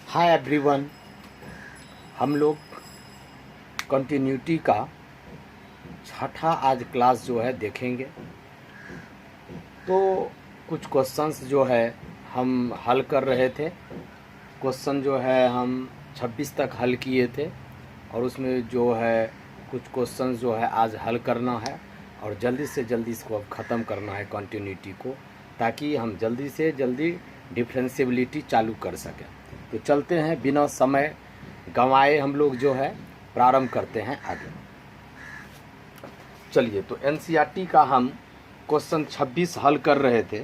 Hi everyone, हम लोग continuity का छठा आज क्लास जो है देखेंगे। तो कुछ क्वेश्चंस जो है हम हल कर रहे थे। क्वेश्चन जो है हम 26 तक हल किए थे और उसमें जो है कुछ क्वेश्चंस जो है आज हल करना है और जल्दी से जल्दी इसको अब ख़त्म करना है कंटिन्यूटी को, ताकि हम जल्दी से जल्दी डिफरेंशियबिलिटी चालू कर सकें। तो चलते हैं, बिना समय गंवाए हम लोग जो है प्रारंभ करते हैं आगे। चलिए, तो एनसीईआरटी का हम क्वेश्चन 26 हल कर रहे थे।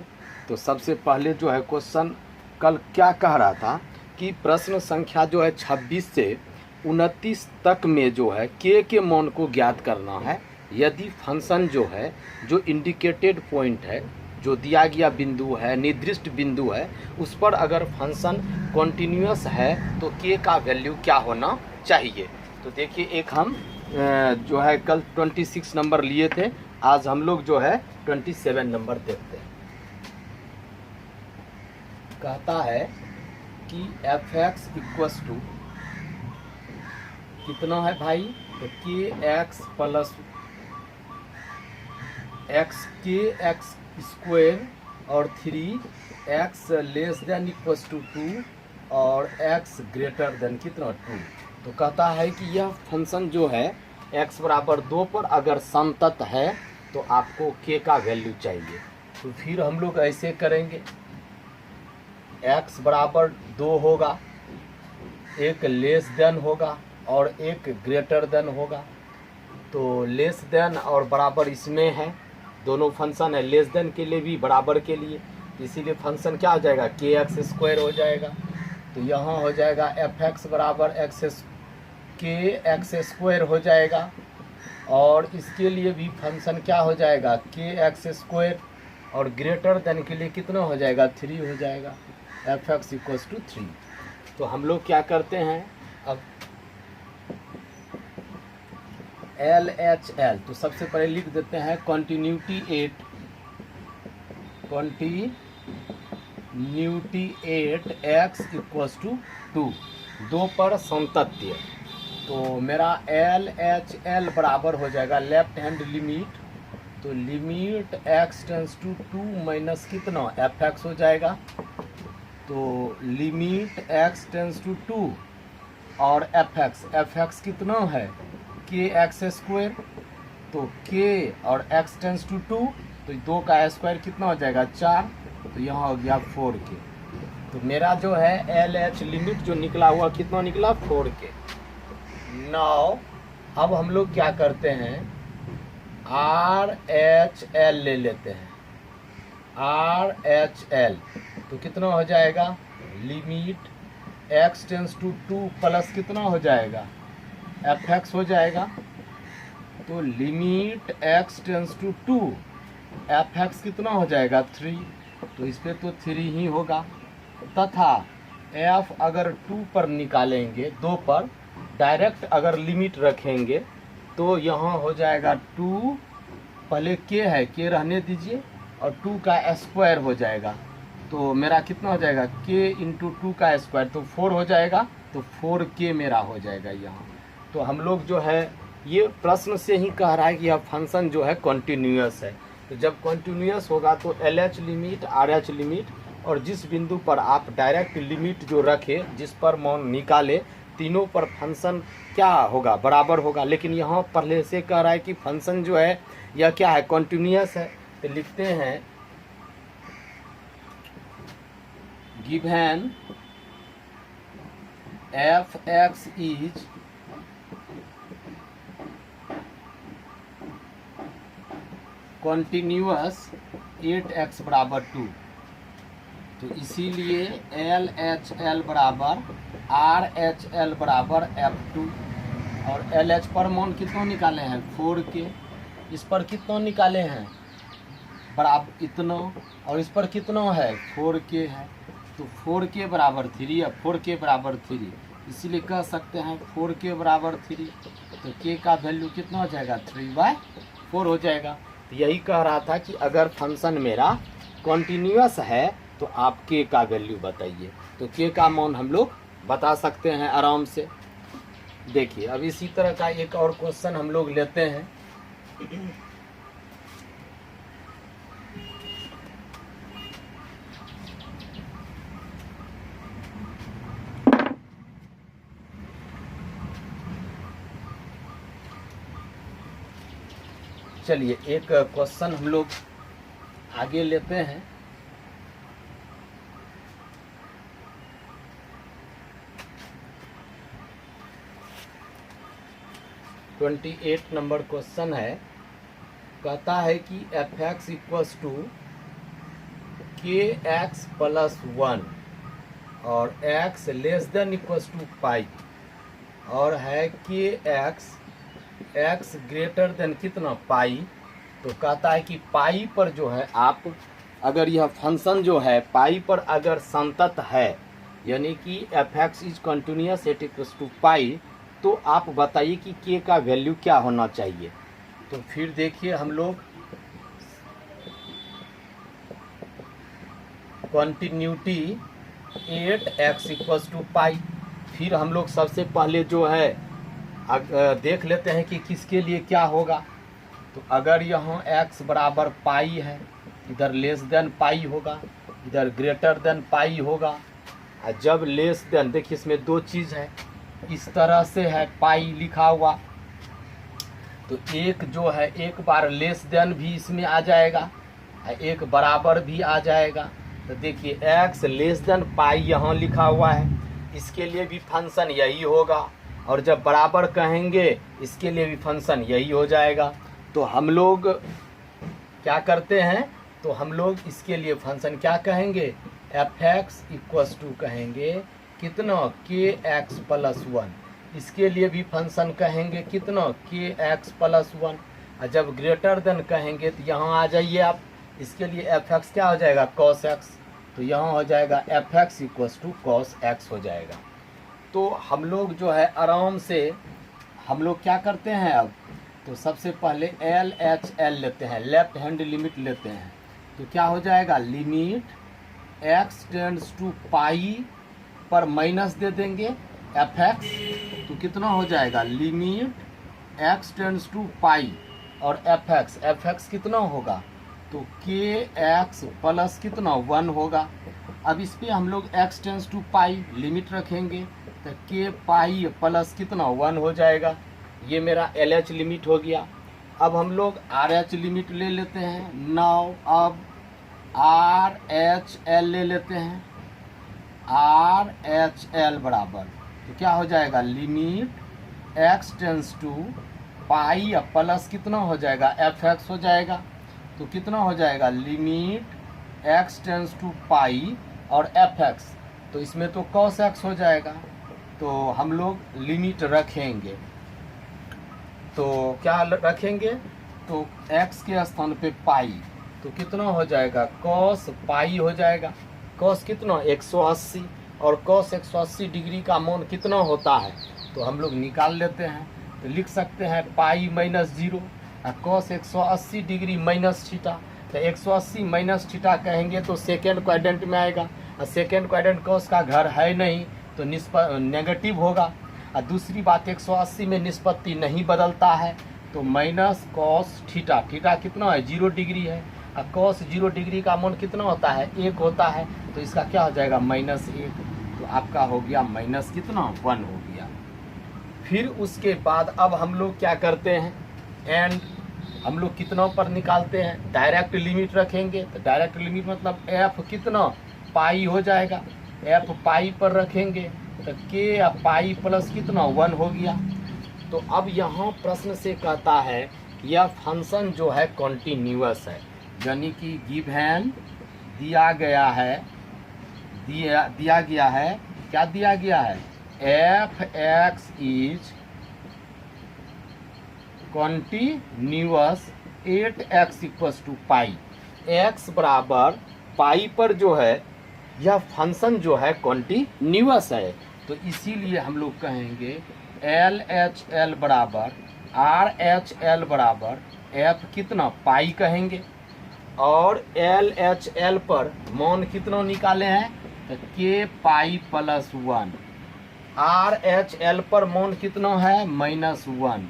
तो सबसे पहले जो है क्वेश्चन कल क्या कह रहा था कि प्रश्न संख्या जो है 26 से 29 तक में जो है के मान को ज्ञात करना है। यदि फंक्शन जो है जो इंडिकेटेड पॉइंट है, जो दिया गया बिंदु है, निर्दिष्ट बिंदु है, उस पर अगर फंक्शन कॉन्टिन्यूअस है तो के का वैल्यू क्या होना चाहिए। तो देखिए, एक हम जो है कल 26 नंबर लिए थे, आज हम लोग जो है 27 नंबर देखते हैं। कहता है कि एफ एक्स इक्वस टू कितना है भाई, तो के एक्स प्लस एक्स के एक्स स्क्वायर और 3 x less than equals to 2 और एक्स ग्रेटर देन कितना 2। तो कहता है कि यह फंक्शन जो है x बराबर 2 पर अगर संतत है तो आपको k का वैल्यू चाहिए। तो फिर हम लोग ऐसे करेंगे, x बराबर 2 होगा, एक लेस देन होगा और एक ग्रेटर देन होगा। तो लेस देन और बराबर इसमें है, दोनों फंक्शन है, लेस देन के लिए भी बराबर के लिए, इसीलिए फंक्शन क्या हो जाएगा, के एक्स स्क्वायर हो जाएगा। तो यहाँ हो जाएगा एफ एक्स बराबर के एक्स स्क्वायर हो जाएगा और इसके लिए भी फंक्शन क्या हो जाएगा, के एक्स स्क्वायर और ग्रेटर देन के लिए कितना हो जाएगा, 3 हो जाएगा, एफ एक्स इक्वल्स टू 3। तो हम लोग क्या करते हैं अब, एल एच एल, तो सबसे पहले लिख देते हैं कंटिन्यूटी 8 एक्स इक्वल्स टू 2 पर संतत्य। तो मेरा एल एच एल बराबर हो जाएगा लेफ्ट हैंड लिमिट, तो limit x tends to 2 minus कितना एफ एक्स हो जाएगा। तो लिमिट एक्स टेंस टू 2 और एफ एक्स कितना है, के एक्स स्क्वायर, तो के और एक्स टेंस टू 2, तो 2 का स्क्वायर कितना हो जाएगा 4, तो यहाँ हो गया 4k। तो मेरा जो है एल एच लिमिट जो निकला हुआ कितना निकला, 4k। नाउ अब हम लोग क्या करते हैं, आर एच एल ले लेते हैं, आर एच एल, तो कितना हो जाएगा, limit x tends to 2 plus कितना हो जाएगा एफ एक्स हो जाएगा। तो limit x tends to 2 f x कितना हो जाएगा 3, तो इस पर तो 3 ही होगा, तथा एफ अगर 2 पर निकालेंगे, 2 पर डायरेक्ट अगर लिमिट रखेंगे तो यहाँ हो जाएगा 2, पहले के है, के रहने दीजिए, और 2 का स्क्वायर हो जाएगा। तो मेरा कितना हो जाएगा, के इंटू 2 का स्क्वायर, तो 4 हो जाएगा, तो 4k मेरा हो जाएगा यहाँ। तो हम लोग जो है ये प्रश्न से ही कह रहा है कि यह फंक्शन जो है कॉन्टिन्यूअस है। तो जब कॉन्टिन्यूअस होगा तो L H limit, R H limit, और जिस बिंदु पर आप डायरेक्ट लिमिट जो रखे, जिस पर मान निकाले, तीनों पर फंक्शन क्या होगा, बराबर होगा। लेकिन यहाँ पहले से कह रहा है कि फंक्शन जो है यह क्या है, कॉन्टिन्यूअस है। तो लिखते हैं given F x is continuous 8x बराबर 2, तो इसीलिए एल एच एल बराबर आर एच एल बराबर F2, और एल एच पर मान कितना निकाले हैं 4k, इस पर कितना निकाले हैं बराबर इतना, और इस पर कितना है 4k है, तो 4k बराबर 3 है, 4k बराबर 3, इसीलिए कह सकते हैं 4k बराबर 3। तो k का वैल्यू कितना हो जाएगा, 3/4 हो जाएगा। तो यही कह रहा था कि अगर फंक्शन मेरा कॉन्टिन्यूअस है तो आप k का वैल्यू बताइए। तो k का मान हम लोग बता सकते हैं आराम से। देखिए अब इसी तरह का एक और क्वेश्चन हम लोग लेते हैं। चलिए एक क्वेश्चन हम लोग आगे लेते हैं। ट्वेंटी 8 नंबर क्वेश्चन है। कहता है कि f x equals to k x plus 1 और x less than equals to pi, और है के एक्स ग्रेटर देन कितना पाई। तो कहता है कि पाई पर जो है आप अगर यह फंक्शन जो है पाई पर अगर संतत है, यानी कि f x is continuous at equals to pi, तो आप बताइए कि के का वैल्यू क्या होना चाहिए। तो फिर देखिए हम लोग कॉन्टिन्यूटी 8x इक्वल्स टू पाई, फिर हम लोग सबसे पहले जो है देख लेते हैं कि किसके लिए क्या होगा। तो अगर यहाँ x बराबर पाई है, इधर लेस देन पाई होगा, इधर ग्रेटर देन पाई होगा। और जब लेस देन, देखिए इसमें दो चीज़ है, इस तरह से है पाई लिखा हुआ, तो एक जो है एक बार लेस देन भी इसमें आ जाएगा, एक बराबर भी आ जाएगा। तो देखिए x लेस देन पाई यहाँ लिखा हुआ है, इसके लिए भी फंक्शन यही होगा, और जब बराबर कहेंगे इसके लिए भी फंक्शन यही हो जाएगा। तो हम लोग क्या करते हैं, तो हम लोग इसके लिए फंक्शन क्या कहेंगे, एफ एक्स इक्वल्स टू कहेंगे कितना के एक्स प्लस 1, इसके लिए भी फंक्शन कहेंगे कितना के एक्स प्लस 1। और जब ग्रेटर देन कहेंगे तो यहाँ आ जाइए आप, इसके लिए एफ एक्स क्या हो जाएगा कॉस एक्स, तो यहाँ हो जाएगा f x equals to cos x हो जाएगा। तो हम लोग जो है आराम से हम लोग क्या करते हैं अब, तो सबसे पहले एल एच एल लेते हैं, लेफ्ट हैंड लिमिट लेते हैं। तो क्या हो जाएगा, लिमिट एक्स टेंड्स टू पाई पर माइनस दे देंगे एफ एक्स, तो कितना हो जाएगा limit x tends to pi और एफ एक्स कितना होगा, तो के एक्स प्लस कितना 1 होगा। अब इस पर हम लोग x tends to pi limit रखेंगे, तो के पाई प्लस कितना 1 हो जाएगा। ये मेरा एल एच लिमिट हो गया। अब हम लोग आर एच लिमिट ले लेते हैं। नाउ अब आर एच एल ले लेते हैं, आर एच एल बराबर, तो क्या हो जाएगा limit x tends to pi plus कितना हो जाएगा एफ एक्स हो जाएगा। तो कितना हो जाएगा limit x tends to pi और एफ एक्स, तो इसमें तो कॉस एक्स हो जाएगा। तो हम लोग लिमिट रखेंगे, तो क्या रखेंगे, तो x के स्थान पे पाई, तो कितना हो जाएगा कॉस पाई हो जाएगा। कॉस कितना 180, और कॉस 180 डिग्री का मान कितना होता है, तो हम लोग निकाल लेते हैं। तो लिख सकते हैं pi minus 0, cos 180 degree minus theta. तो 180 माइनस थीटा कहेंगे तो सेकेंड क्वाड्रेंट में आएगा, और सेकेंड क्वाड्रेंट कॉस का घर है नहीं, तो नेगेटिव होगा। और दूसरी बात 180 में निष्पत्ति नहीं बदलता है, तो माइनस कॉस थीटा, थीटा कितना है 0 डिग्री है, और कॉस 0 डिग्री का मान कितना होता है 1 होता है, तो इसका क्या हो जाएगा -1, तो आपका हो गया माइनस कितना 1 हो गया। फिर उसके बाद अब हम लोग क्या करते हैं, एंड हम लोग कितना पर निकालते हैं, डायरेक्ट लिमिट रखेंगे। तो डायरेक्ट लिमिट मतलब एफ कितना पाई हो जाएगा, एफ पाई पर रखेंगे, तो के पाई प्लस कितना 1 हो गया। तो अब यहाँ प्रश्न से कहता है यह फंक्शन जो है कॉन्टिन्यूअस है, यानी कि गिवन दिया गया है, दिया गया है, क्या दिया गया है, f x is continuous 8x equals to pi, x बराबर पाई पर जो है यह फंक्शन जो है कॉन्टिन्यूअस है। तो इसीलिए हम लोग कहेंगे एल एच एल बराबर आर एच एल बराबर एफ कितना पाई कहेंगे, और एल एच एल पर मान कितना निकाले हैं, तो के pi plus 1, are H L पर मौन कितना है -1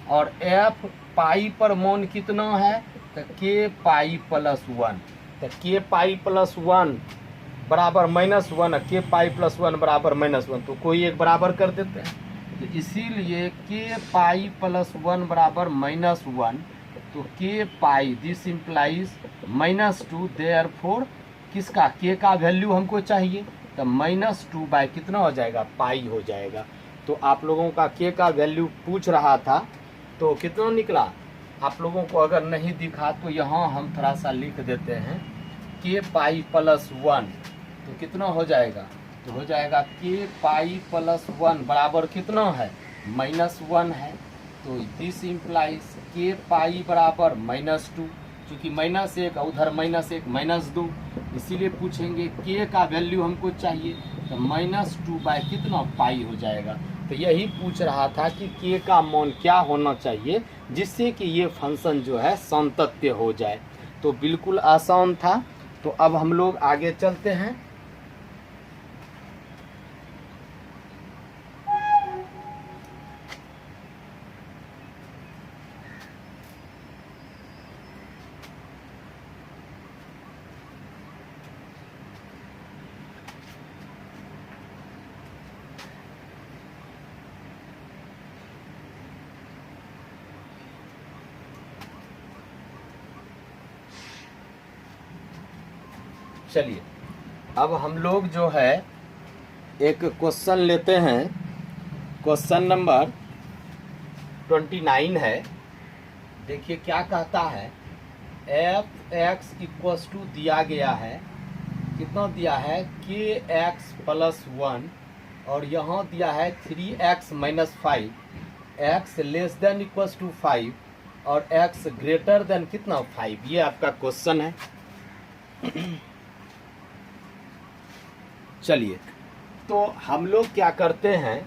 और एफ पाई पर मौन कितना है तो के पाई +1। तो के पाई +1 बराबर -1 के पाई +1 बराबर -1, तो कोई एक बराबर कर देते हैं। तो इसीलिए के पाई +1 बराबर -1, तो के पाई दिस इम्प्लाइज -2, देयरफॉर किसका के का वैल्यू हमको चाहिए तो -2 बाय कितना हो जाएगा पाई हो जाएगा। तो आप लोगों का के का वैल्यू पूछ रहा था तो कितना निकला, आप लोगों को अगर नहीं दिखा तो यहाँ हम थोड़ा सा लिख देते हैं के पाई +1, तो कितना हो जाएगा तो हो जाएगा के पाई +1 बराबर कितना है -1 है। तो दिस इम्प्लाइज के पाई बराबर -2, चूँकि -1 उधर -1 -2, इसीलिए पूछेंगे के का वैल्यू हमको चाहिए तो -2 बाय कितना पाई हो जाएगा। तो यही पूछ रहा था कि के का मान क्या होना चाहिए जिससे कि ये फंक्शन जो है सातत्य हो जाए। तो बिल्कुल आसान था। तो अब हम लोग आगे चलते हैं। चलिए अब हम लोग जो है एक क्वेश्चन लेते हैं। क्वेश्चन नंबर 29 है। देखिए क्या कहता है, एफ एक्स इक्वल्स टू दिया गया है, कितना दिया है के एक्स +1 और यहाँ दिया है 3x - 5, x less than equals to 5 और एक्स ग्रेटर देन कितना 5। ये आपका क्वेश्चन है। चलिए तो हम लोग क्या करते हैं,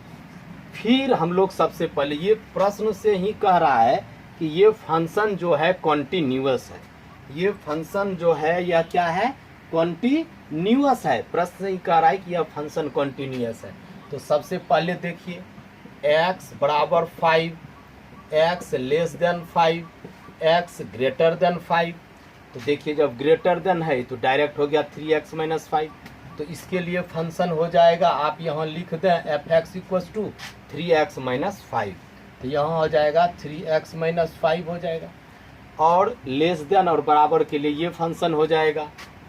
फिर हम लोग सबसे पहले ये प्रश्न से ही कह रहा है कि ये फंक्शन जो है कॉन्टिन्यूअस है। ये फंक्शन जो है यह क्या है कॉन्टिन्यूअस है। प्रश्न ही कह रहा है कि यह फंक्शन कॉन्टिन्यूअस है। तो सबसे पहले देखिए x बराबर 5, x less then 5, x greater then 5। तो देखिए जब ग्रेटर देन है तो डायरेक्ट हो गया 3x - 5। तो इसके लिए फंक्शन हो जाएगा, आप यहाँ लिख दें F x equals to 3x - 5। तो यहाँ हो जाएगा 3x - 5 हो जाएगा। और लेस देन और बराबर के लिए ये फंक्शन हो जाएगा।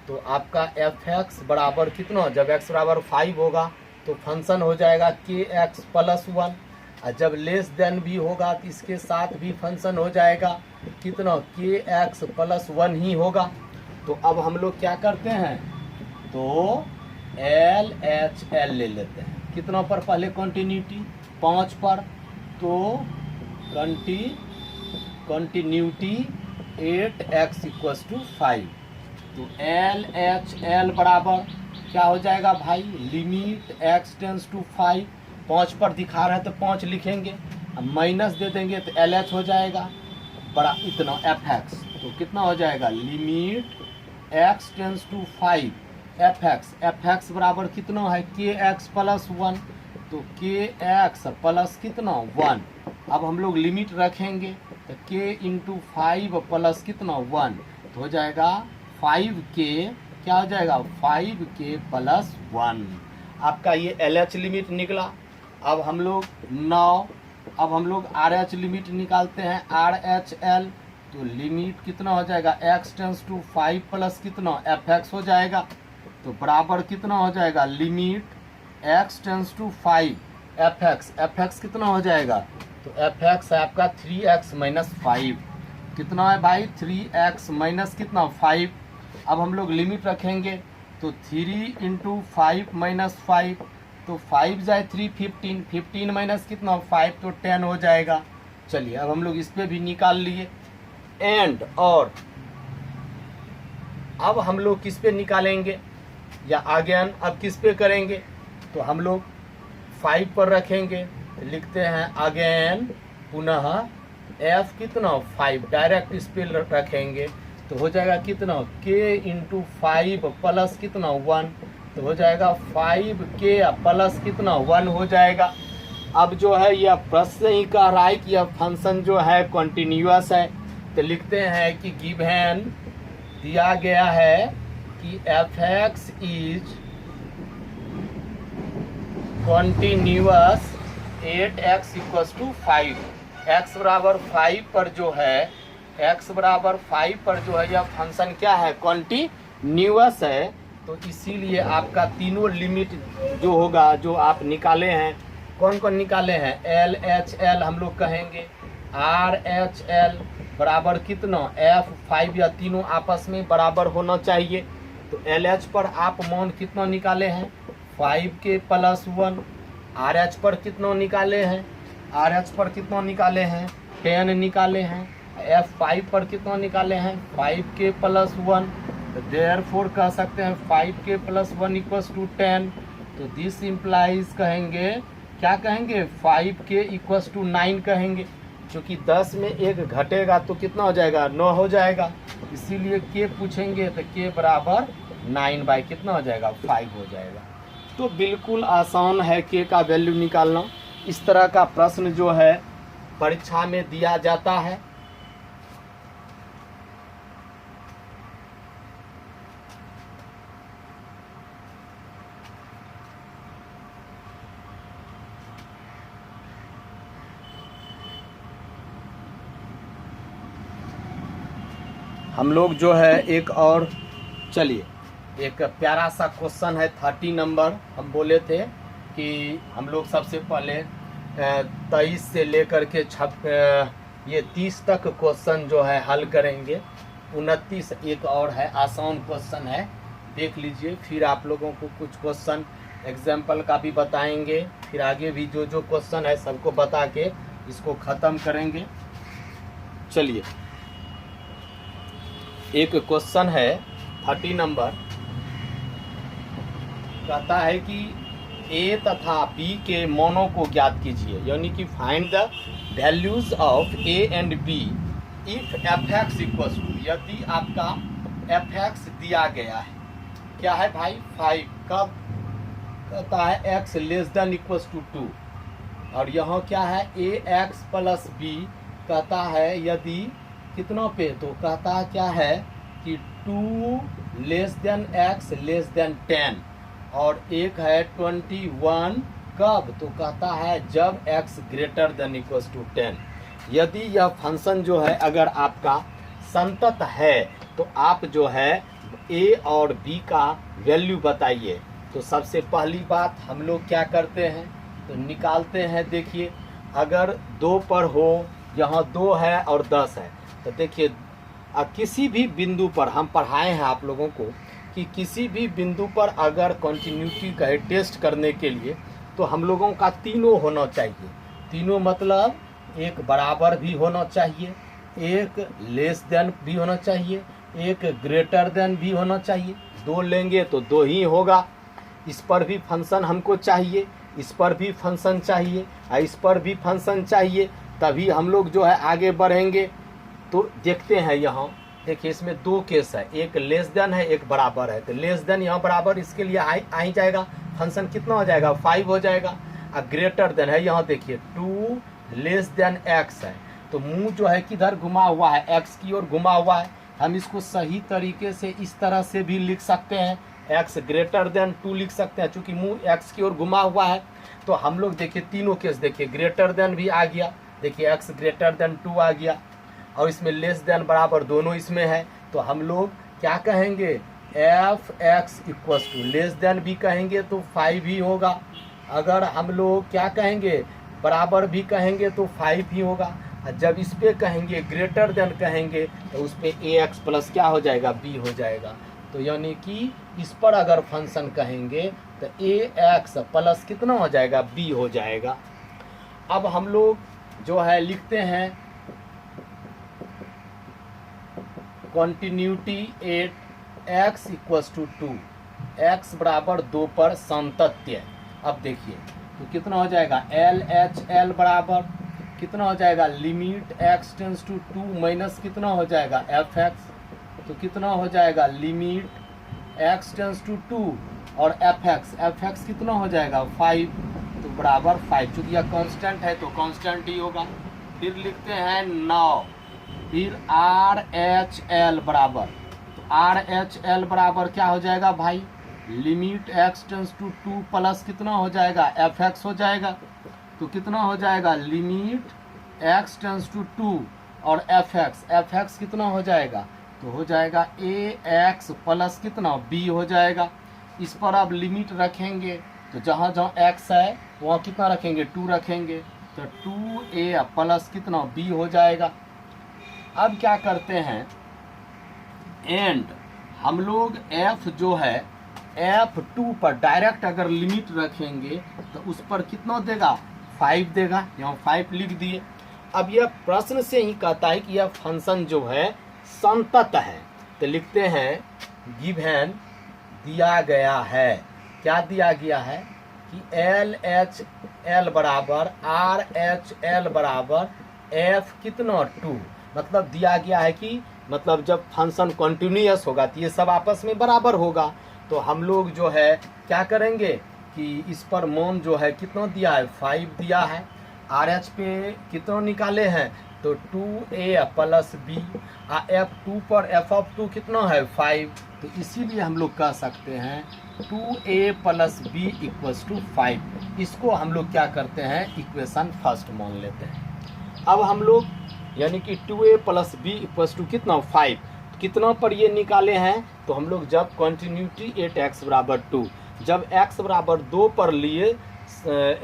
तो आपका एफ एक्स बराबर कितना, जब x बराबर 5 होगा तो फंक्शन हो जाएगा के एक्स +1, और जब लेस देन भी होगा तो इसके साथ भी फंक्शन हो जाएगा कितना के एक्स +1 ही होगा। तो अब हम लोग क्या करते हैं, तो एल एच एल ले लेते हैं। कितना पर पहले कंटिन्यूटी 5 पर, तो कंटिन्यूटी 8x = 5। तो एल एच एल बराबर क्या हो जाएगा भाई, लिमिट x टेंस टू 5, 5 पर दिखा रहे हैं तो 5 लिखेंगे, अब माइनस दे देंगे तो एल एच हो जाएगा बड़ा इतना एफ एक्स। तो कितना हो जाएगा limit x tends to 5 f x बराबर कितना है के एक्स +1, तो के एक्स प्लस कितना 1। अब हम लोग लिमिट रखेंगे तो के × 5 प्लस कितना 1, तो हो जाएगा 5k, क्या हो जाएगा 5k + 1। आपका ये LH लिमिट निकला। अब हम लोग अब हम लोग RH लिमिट निकालते हैं, RHL। तो लिमिट कितना हो जाएगा x टेंस टू 5 प्लस कितना एफ एक्स हो जाएगा, तो बराबर कितना हो जाएगा limit x tends to 5 f x कितना हो जाएगा, तो एफ एक्स है आपका 3x - 5। कितना है भाई 3x - कितना 5। अब हम लोग लिमिट रखेंगे तो 3 × 5 - 5, तो 5 जाए 3 15, 15 माइनस कितना 5 तो 10 हो जाएगा। चलिए अब हम लोग इस पर भी निकाल लिए एंड, और अब हम लोग किस पे निकालेंगे या अगेन अब किस पे करेंगे, तो हम लोग 5 पर रखेंगे, लिखते हैं अगेन पुनः f कितना 5, डायरेक्ट इस पे रखेंगे तो हो जाएगा कितना k × 5 प्लस कितना 1, तो हो जाएगा 5k प्लस कितना 1 हो जाएगा। अब जो है यह प्रश्न ही कह रहा है कि यह फंक्शन जो है कॉन्टिन्यूअस है, तो लिखते हैं कि गिवन दिया गया है कि f(x) is continuous 8x = 5। x बराबर 5 पर जो है यह फंक्शन क्या है, कॉन्टिन्यूअस है। तो इसीलिए आपका तीनों लिमिट जो होगा, जो आप निकाले हैं, कौन कौन निकाले हैं, LHL हम लोग कहेंगे, RHL बराबर कितना F5, या तीनों आपस में बराबर होना चाहिए। तो LH पर आप मान कितना निकाले हैं 5k + 1, RH पर कितना निकाले हैं, RH पर कितना निकाले हैं 10 निकाले हैं, F5 पर कितना निकाले हैं 5k + 1। तो देयरफॉर कह सकते हैं 5k + 1 = 10। तो दिस इम्प्लाइज कहेंगे, क्या कहेंगे 5k = 9 कहेंगे, क्योंकि 10 में 1 घटेगा तो कितना हो जाएगा 9 हो जाएगा। इसीलिए k पूछेंगे तो k बराबर 9 बाई कितना हो जाएगा 5 हो जाएगा। तो बिल्कुल आसान है k का वैल्यू निकालना। इस तरह का प्रश्न जो है परीक्षा में दिया जाता है। हम लोग जो है एक और, चलिए एक प्यारा सा क्वेश्चन है 30 नंबर। हम बोले थे कि हम लोग सबसे पहले 23 से लेकर के 30 तक क्वेश्चन जो है हल करेंगे। 29 एक और है, आसान क्वेश्चन है, देख लीजिए। फिर आप लोगों को कुछ क्वेश्चन एग्जाम्पल का भी बताएंगे, फिर आगे भी जो जो क्वेश्चन है सबको बता के इसको ख़त्म करेंगे। चलिए एक क्वेश्चन है 30 नंबर, कहता है कि a तथा b के मानों को ज्ञात कीजिए, यानी कि find the values of a and b if f(x) = यदि आपका f(x) दिया गया है, क्या है भाई 5, कब कहता है x <= 2, और यहाँ क्या है ax + b कहता है यदि कितना पे, तो कहता है क्या है कि 2 x < 10, और एक है 21 कब, तो कहता है जब x > 10। यदि यह फंक्शन जो है अगर आपका संतत है तो आप जो है a और b का वैल्यू बताइए। तो सबसे पहली बात हम लोग क्या करते हैं, तो निकालते हैं। देखिए अगर 2 पर हो, यहाँ 2 है और 10 है, तो देखिए किसी भी बिंदु पर हम पढ़ाए हैं आप लोगों को कि किसी भी बिंदु पर अगर कंटिन्यूटी का टेस्ट करने के लिए तो हम लोगों का तीनों होना चाहिए। तीनों मतलब एक बराबर भी होना चाहिए, एक लेस देन भी होना चाहिए, एक ग्रेटर देन भी होना चाहिए। 2 लेंगे तो 2 ही होगा। इस पर भी फंक्शन हमको चाहिए, इस पर भी फंक्शन चाहिए, इस पर भी फंक्शन चाहिए, तभी हम लोग जो है आगे बढ़ेंगे। तो देखते हैं यहाँ, देखिए इसमें 2 केस है, एक लेस देन है, एक बराबर है। तो लेस देन यहाँ बराबर, इसके लिए आ ही जाएगा, फंक्शन कितना हो जाएगा 5 हो जाएगा। और ग्रेटर देन है, यहाँ देखिए 2 x है, तो मुंह जो है किधर घुमा हुआ है, x की ओर घुमा हुआ है। हम इसको सही तरीके से इस तरह से भी लिख सकते हैं, x < 2 लिख सकते हैं, चूँकि मुंह x की ओर घुमा हुआ है। तो हम लोग देखिए तीनों केस, देखिए ग्रेटर देन भी आ गया, देखिए x < 2 आ गया, और इसमें लेस देन बराबर दोनों इसमें है। तो हम लोग क्या कहेंगे f(x) = लेस देन भी कहेंगे तो 5 ही होगा। अगर हम लोग क्या कहेंगे बराबर भी कहेंगे तो 5 ही होगा। जब इस पे कहेंगे ग्रेटर देन कहेंगे तो उस पे ax प्लस क्या हो जाएगा b हो जाएगा। तो यानी कि इस पर अगर फंक्शन कहेंगे तो ax प्लस कितना हो जाएगा b हो जाएगा। अब हम लोग जो है लिखते हैं कॉन्टिन्यूटी एट x = 2, x बराबर 2 पर सातत्य। अब देखिए तो कितना हो जाएगा LHL बराबर कितना हो जाएगा limit x tends to 2 minus कितना हो जाएगा fx, तो कितना हो जाएगा लिमिट x टेंस टू 2 और एफ एक्स कितना हो जाएगा 5, तो बराबर 5, चूँकि यह कांस्टेंट है तो कांस्टेंट ही होगा। फिर लिखते हैं 9, फिर आर एच एल बराबर, तो आर एच एल बराबर क्या हो जाएगा भाई, limit x tends to 2 plus कितना हो जाएगा एफ एक्स हो जाएगा, तो कितना हो जाएगा लिमिट एक्स टेंस टू 2 और एफ एक्स कितना हो जाएगा, तो हो जाएगा ए एक्स प्लस कितना बी हो जाएगा। इस पर अब लिमिट रखेंगे तो जहाँ जहाँ एक्स है वहाँ कितना रखेंगे 2 रखेंगे, तो 2a प्लस कितना b हो जाएगा। अब क्या करते हैं, एंड हम लोग f जो है f2 पर डायरेक्ट अगर लिमिट रखेंगे तो उस पर कितना देगा 5 देगा, यहाँ 5 लिख दिए। अब यह प्रश्न से ही कहता है कि यह फंक्शन जो है संतत है, तो लिखते हैं गिवन दिया गया है, क्या दिया गया है कि एल एच एल बराबर आर एच एल बराबर एफ कितना 2, मतलब दिया गया है कि मतलब जब फंक्शन कंटिन्यूअस होगा तो ये सब आपस में बराबर होगा, तो हम लोग जो है क्या करेंगे कि इस पर मान जो है कितना दिया है 5 दिया है, आर एच पे कितना निकाले हैं तो 2a प्लस b, f2 पर f(2) कितना है 5, तो इसीलिए हम लोग कह सकते हैं 2a plus b equals to 5। इसको हम लोग क्या करते हैं इक्वेशन फर्स्ट मान लेते हैं। अब हम लोग यानी कि 2a plus b equals to कितना 5, कितना पर ये निकाले हैं, तो हम लोग जब कंटिन्यूटी 8x बराबर 2, जब x बराबर 2 पर लिए,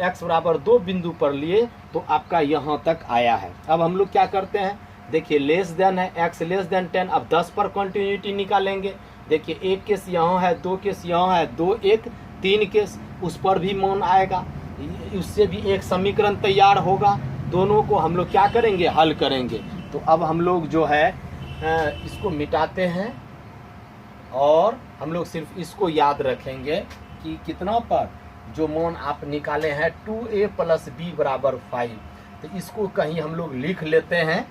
x बराबर 2 बिंदु पर लिए तो आपका यहाँ तक आया है। अब हम लोग क्या करते हैं, देखिए लेस देन है x लेस देन 10, अब 10 पर कंटिन्यूटी निकालेंगे। देखिए एक केस यहाँ है, 2 केस यहाँ है, 2 1 3 केस, उस पर भी मान आएगा, उससे भी एक समीकरण तैयार होगा। दोनों को हम लोग क्या करेंगे हल करेंगे। तो अब हम लोग जो है इसको मिटाते हैं और हम लोग सिर्फ इसको याद रखेंगे कि कितना पर जो मान आप निकाले हैं 2a प्लस b बराबर 5, तो इसको कहीं हम लोग लिख लेते हैं।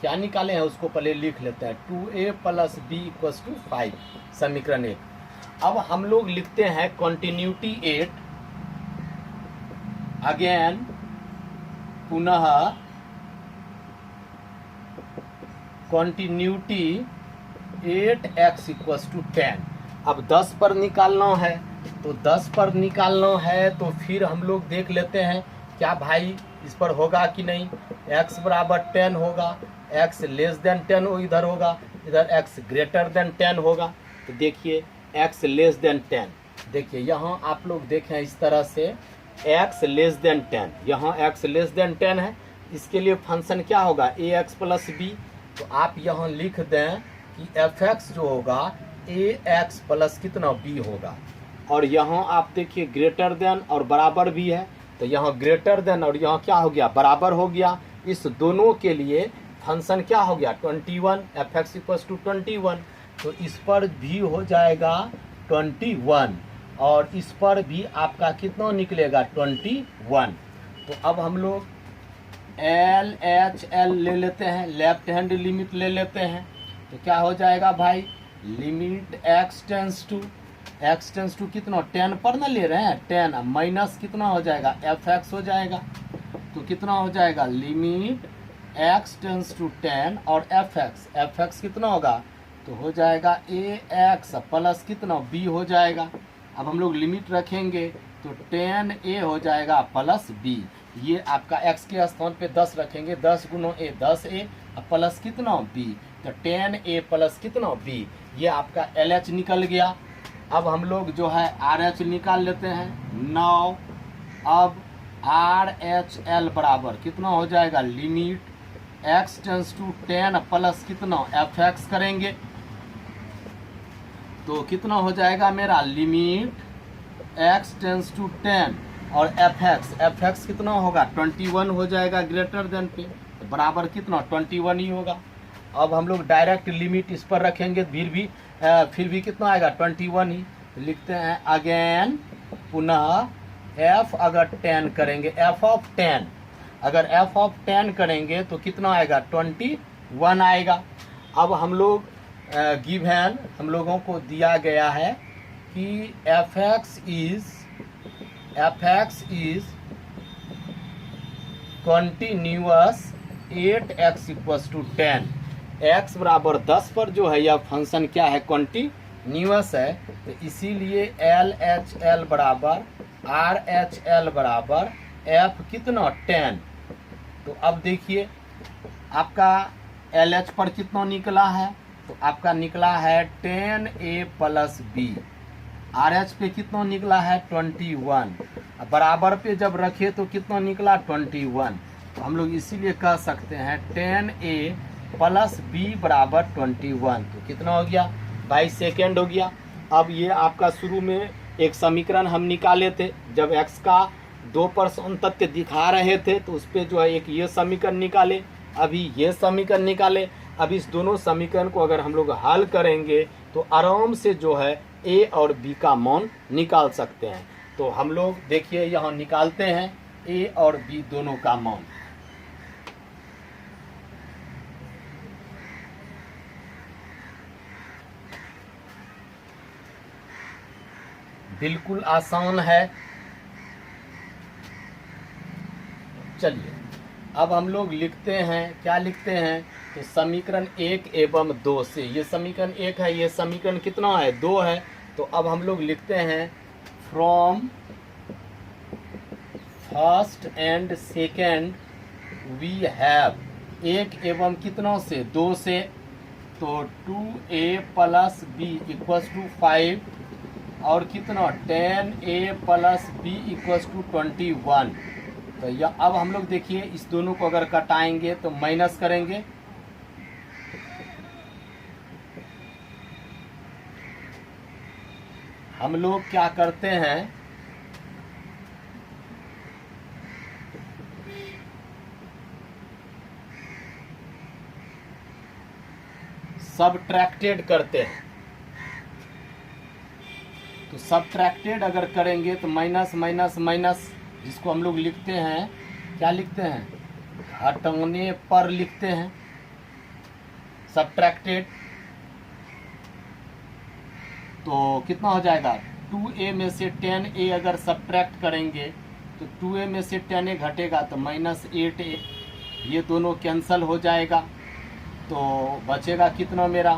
क्या निकाले हैं उसको पहले लिख लेते हैं, 2a plus b equals to 5, समीकरण 1। अब हम लोग लिखते हैं कंटिन्यूटी 8, अगेन पुनः कंटिन्यूटी 8x इक्वल्स टू 10। अब 10 पर निकालना है, तो 10 पर निकालना है तो फिर हम लोग देख लेते हैं क्या भाई इस पर होगा कि नहीं, x बराबर 10 होगा, x लेस देन 10 इधर होगा, इधर x ग्रेटर देन 10 होगा। तो देखिए x लेस देन 10, देखिए यहाँ आप लोग देखें इस तरह से x लेस देन 10, यहाँ x लेस देन 10 है, इसके लिए फंक्शन क्या होगा ax प्लस b, तो आप यहाँ लिख दें कि fx जो होगा ax प्लस कितना b होगा। और यहाँ आप देखिए ग्रेटर देन और बराबर भी है, तो यहाँ ग्रेटर देन और यहाँ क्या हो गया बराबर हो गया। इस दोनों के लिए फंक्शन क्या हो गया 21, fx इक्वल्स टू 21, तो इस पर भी हो जाएगा 21 और इस पर भी आपका कितना निकलेगा 21। तो अब हम लोग एल एच एल ले लेते हैं, लेफ्ट हैंड लिमिट ले लेते हैं, तो क्या हो जाएगा भाई लिमिट x टेंस टू कितना 10 पर ना ले रहे हैं 10, माइनस कितना हो जाएगा fx हो जाएगा, तो कितना हो जाएगा लिमिट x टेंस टू 10 और fx कितना होगा, तो हो जाएगा ax प्लस कितना b हो जाएगा। अब हम लोग लिमिट रखेंगे तो 10a हो जाएगा प्लस b, ये आपका x के स्थान पे 10 रखेंगे, 10 गुना a 10a प्लस कितना b, तो 10a प्लस कितना b, ये आपका LH निकल गया। अब हम लोग जो है RH निकाल लेते हैं 9। अब RHL बराबर कितना हो जाएगा limit x tends to 10 plus कितना fx करेंगे, तो कितना हो जाएगा मेरा लिमिट x टेंस टू 10 और fx कितना होगा 21 हो जाएगा ग्रेटर देन पे, तो बराबर कितना 21 ही होगा। अब हम लोग डायरेक्ट लिमिट इस पर रखेंगे, फिर भी फिर भी कितना आएगा 21 ही। तो लिखते हैं अगेन पुनः f अगर 10 करेंगे, f ऑफ 10 अगर f ऑफ 10 करेंगे तो कितना आएगा 21 आएगा। अब हम लोग गिवन हम लोगों को दिया गया है कि f(x) is continuous 8x = 10। x बराबर 10 पर जो है यह फंक्शन क्या है, कंटिन्यूअस है। तो इसीलिए LHL बराबर RHL बराबर f कितना 10। तो अब देखिए आपका LH पर कितना निकला है, तो आपका निकला है 10A + B। RH पे कितना निकला है 21। बराबर पे जब रखे तो कितना निकला 21। तो हम लोग इसीलिए कह सकते हैं 10A + B बराबर 21। तो कितना हो गया 22 सेकेंड हो गया। अब ये आपका शुरू में एक समीकरण हम निकाले थे, जब x का 2 पर सातत्य दिखा रहे थे तो उस पर जो है एक ये समीकरण निकाले, अभी ये समीकरण निकाले। अब इस दोनों समीकरण को अगर हम लोग हल करेंगे तो आराम से जो है a और b का मान निकाल सकते हैं। तो हम लोग देखिए यहाँ निकालते हैं a और b दोनों का मान। बिल्कुल आसान है। चलिए अब हम लोग लिखते हैं, क्या लिखते हैं, तो समीकरण 1 एवं 2 से, ये समीकरण 1 है, ये समीकरण कितना है 2 है। तो अब हम लोग लिखते हैं from first and second we have, 1 एवं कितना से 2 से, तो 2A + B = 5 और कितना 10A + B = 21। तो यह अब हम लोग देखिए इस दोनों को अगर कटाएंगे तो माइनस करेंगे, हम लोग क्या करते हैं सबट्रैक्टेड करते हैं। तो सबट्रैक्टेड अगर करेंगे तो माइनस माइनस माइनस, जिसको हम लोग लिखते हैं, क्या लिखते हैं, घटाने पर लिखते हैं सबट्रैक्टेड। तो कितना हो जाएगा 2A में से 10A अगर सबट्रैक्ट करेंगे तो 2A में से 10A घटेगा तो -8A, ये दोनों कैंसल हो जाएगा। तो बचेगा कितना मेरा,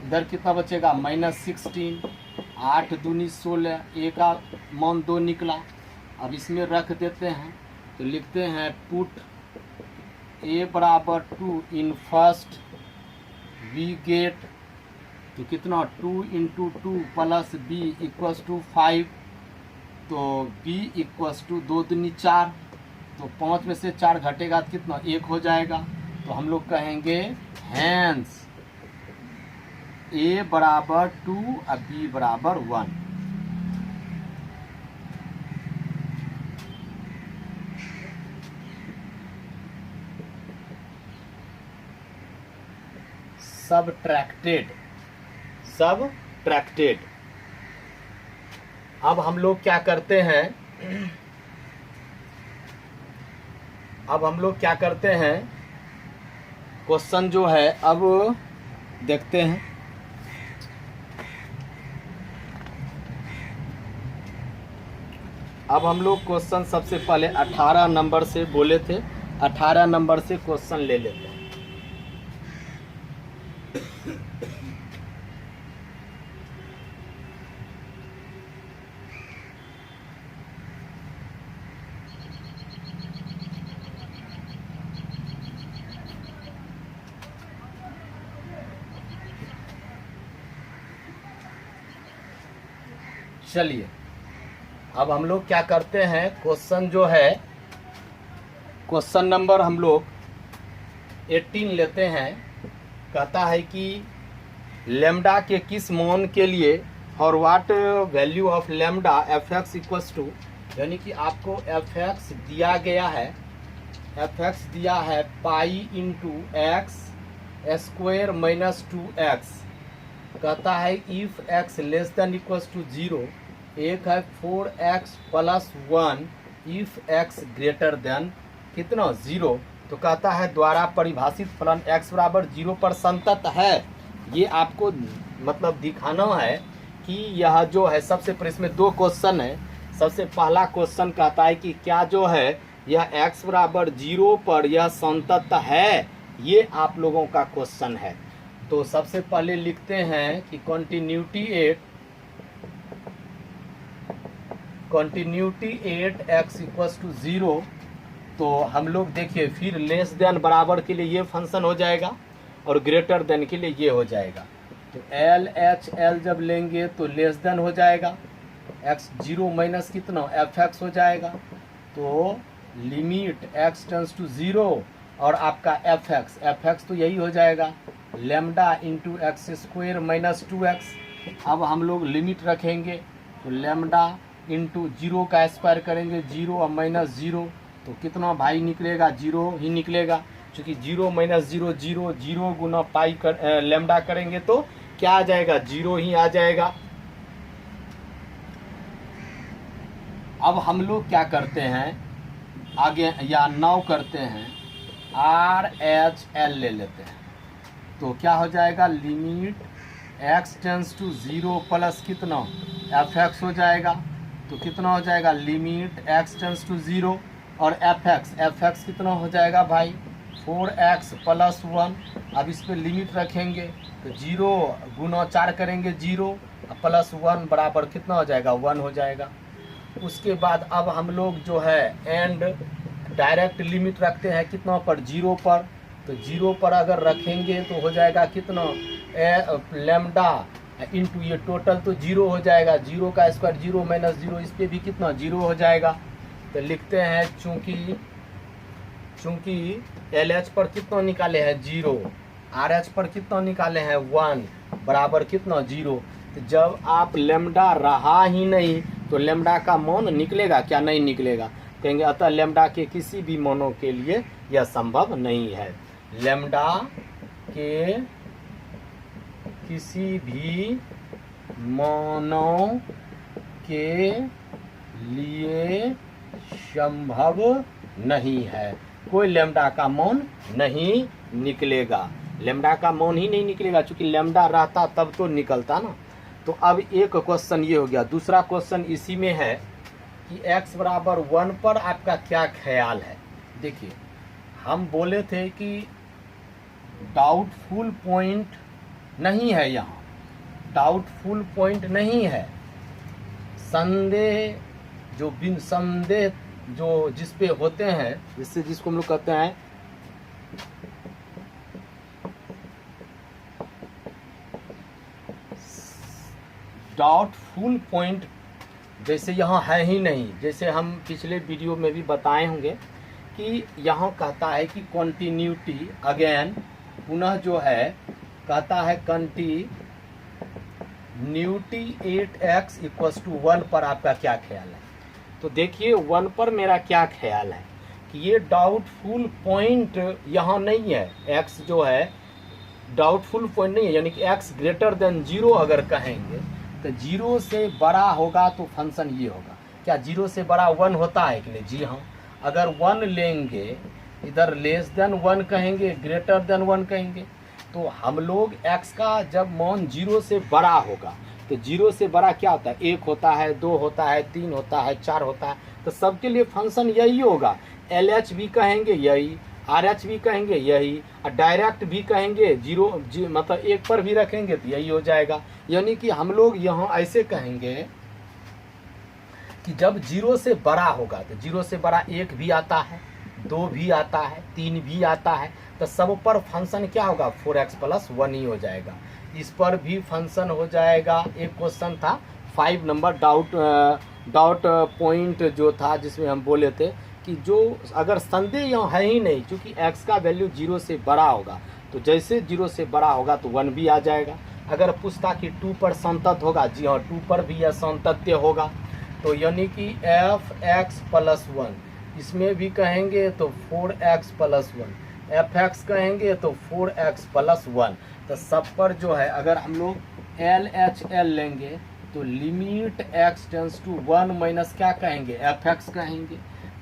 इधर कितना बचेगा -16, 8 दूनी 16, A का मान 2 निकला। अब इसमें रख देते हैं तो लिखते हैं पुट A बराबर 2 इन फर्स्ट वी गेट, तो कितना 2 × 2 + B = 5। तो B = 2 दूनी 4, तो 5 में से 4 घटेगा तो कितना 1 हो जाएगा। तो हम लोग कहेंगे हैंस A बराबर 2 और B बराबर 1। सबट्रैक्टेड। अब हम लोग क्या करते हैं, क्वेश्चन जो है अब देखते हैं। अब हम लोग क्वेश्चन सबसे पहले 18 नंबर से बोले थे, 18 नंबर से क्वेश्चन ले लेते हैं। चलिए अब हम लोग क्या करते हैं, क्वेश्चन जो है, क्वेश्चन नंबर हम लोग 18 लेते हैं। कहता है कि लैम्डा के किस मान के लिए, for what value of lambda fx = यानी कि आपको fx दिया गया है, fx दिया है पाई × x² - 2x। कहता है if x less than equals to 0, एक है 4x plus 1 if x greater than कितना 0। तो कहता है द्वारा परिभाषित फलन x बराबर 0 पर संतत है। ये आपको मतलब दिखाना है कि यह जो है सबसे पहले इसमें दो क्वेश्चन है। सबसे पहला क्वेश्चन कहता है कि क्या जो है यह x बराबर 0 पर यह संतत है, ये आप लोगों का क्वेश्चन है। तो सबसे पहले लिखते हैं कि continuity at x equals to 0। तो हम लोग देखिए फिर लेस देन बराबर के लिए ये फंक्शन हो जाएगा और ग्रेटर देन के लिए ये हो जाएगा। तो एल एच एल जब लेंगे तो लेस देन हो जाएगा, x 0 माइनस कितना एफ एक्स हो जाएगा। तो लिमिट x टेंस टू 0 और आपका एफ एक्स तो यही हो जाएगा lambda into x square minus 2x। अब हम लोग लिमिट रखेंगे तो लेमडा इंटू 0 का स्क्वायर करेंगे 0 और माइनस 0, तो कितना भाई निकलेगा 0 ही निकलेगा, क्योंकि 0 माइनस 0 0, 0 गुना पाई कर लेमडा करेंगे तो क्या आ जाएगा 0 ही आ जाएगा। अब हम लोग क्या करते हैं आगे या नाउ करते हैं आर एच एल ले लेते हैं। तो क्या हो जाएगा limit x tends to 0 plus कितना एफ एक्स हो जाएगा। तो कितना हो जाएगा लिमिट x टेंस टू 0 और एफ एक्स कितना हो जाएगा भाई 4x प्लस 1। अब इस पर लिमिट रखेंगे तो 0 गुना 4 करेंगे 0 प्लस 1 बराबर कितना हो जाएगा 1 हो जाएगा। उसके बाद अब हम लोग जो है एंड डायरेक्ट लिमिट रखते हैं कितना पर 0 पर। तो 0 पर अगर रखेंगे तो हो जाएगा कितना लेमडा इंटू ये टोटल तो 0 हो जाएगा, 0 का स्क्वायर 0 माइनस 0, इस पर भी कितना 0 हो जाएगा। तो लिखते हैं चूंकि एल एच पर कितना निकाले हैं 0, आर एच पर कितना निकाले हैं 1 बराबर कितना 0। तो जब आप लेमडा रहा ही नहीं तो लेमडा का मान निकलेगा क्या, नहीं निकलेगा। कहेंगे अतः लेमडा के किसी भी मानों के लिए यह संभव नहीं है। लेमडा के किसी भी मानों के लिए संभव नहीं है, कोई लेमडा का मान नहीं निकलेगा, लेमडा का मान ही नहीं निकलेगा, क्योंकि लेमडा रहता तब तो निकलता ना। तो अब एक क्वेश्चन ये हो गया। दूसरा क्वेश्चन इसी में है कि x बराबर 1 पर आपका क्या ख्याल है। देखिए हम बोले थे कि डाउटफुल पॉइंट नहीं है, यहाँ डाउटफुल पॉइंट नहीं है, संदेह जो बिन संदेह जो जिस पे होते हैं जिसको हम लोग कहते हैं डाउटफुल पॉइंट, जैसे यहाँ है ही नहीं। जैसे हम पिछले वीडियो में भी बताए होंगे कि यहाँ कहता है कि कंटिन्यूटी अगेन पुनः जो है कहता है कंटिन्यूटी 8x इक्वल्स टू 1 पर आपका क्या ख्याल है। तो देखिए 1 पर मेरा क्या ख्याल है कि ये डाउटफुल पॉइंट यहाँ नहीं है, x जो है डाउटफुल पॉइंट नहीं है, यानी कि x ग्रेटर देन 0 अगर कहेंगे तो 0 से बड़ा होगा तो फंक्शन ये होगा। क्या 0 से बड़ा 1 होता है कि नहीं, जी हाँ। अगर 1 लेंगे इधर लेस देन 1 कहेंगे ग्रेटर देन 1 कहेंगे, तो हम लोग x का जब मान 0 से बड़ा होगा तो 0 से बड़ा क्या होता है 1 होता है 2 होता है 3 होता है 4 होता है, तो सबके लिए फंक्शन यही होगा। LH भी कहेंगे यही, RH भी कहेंगे यही, और डायरेक्ट भी कहेंगे 0 मतलब 1 पर भी रखेंगे तो यही हो जाएगा। यानी कि हम लोग यहाँ ऐसे कहेंगे कि जब 0 से बड़ा होगा तो 0 से बड़ा 1 भी आता है, 2 भी आता है, 3 भी आता है, तो सब पर फंक्शन क्या होगा 4x प्लस 1 ही हो जाएगा। इस पर भी फंक्शन हो जाएगा। एक क्वेश्चन था 5 नंबर डाउट पॉइंट जो था जिसमें हम बोले थे कि जो अगर संदेह यहाँ है ही नहीं, क्योंकि x का वैल्यू 0 से बड़ा होगा तो जैसे 0 से बड़ा होगा तो 1 भी आ जाएगा। अगर पूछता कि 2 पर संतत होगा, जी हाँ 2 पर भी यह संतत्य होगा। तो यानी कि f(x) प्लस 1 इसमें भी कहेंगे तो 4x प्लस 1, f(x) कहेंगे तो 4x प्लस 1। तो सब पर जो है अगर हम लोग एल एच एल लेंगे तो limit x tends to 1 minus क्या कहेंगे, एफ एक्स कहेंगे।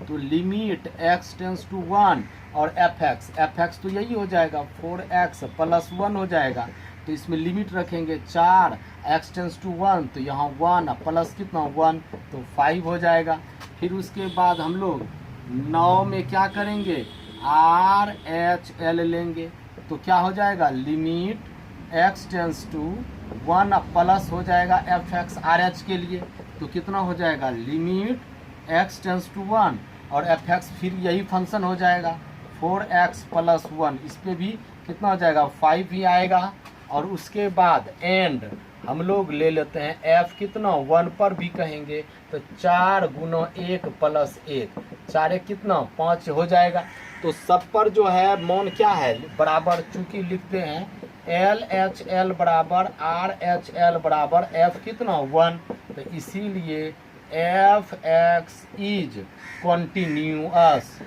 तो लिमिट एक्स टेंस टू 1 और एफ एक्स तो यही हो जाएगा 4x प्लस 1 हो जाएगा। तो इसमें लिमिट रखेंगे 4, एक्स टेंस टू 1 तो यहाँ 1 प्लस कितना 1 तो 5 हो जाएगा। फिर उसके बाद हम लोग 9 में क्या करेंगे, आर एच एल लेंगे तो क्या हो जाएगा, limit x tends to 1 plus हो जाएगा एफ एक्स आर एच के लिए तो कितना हो जाएगा, लिमिट एक्स टेंस टू 1 और एफ एक्स फिर यही फंक्शन हो जाएगा 4x प्लस 1, इस पर भी कितना हो जाएगा 5 ही आएगा। और उसके बाद एंड हम लोग ले लेते हैं f कितना 1 पर भी कहेंगे तो 4 गुना 1 प्लस 1, 4 1 कितना 5 हो जाएगा। तो सब पर जो है मान क्या है बराबर, चूंकि लिखते हैं एल एच एल बराबर आर एच एल बराबर f कितना 1, तो इसीलिए F x is continuous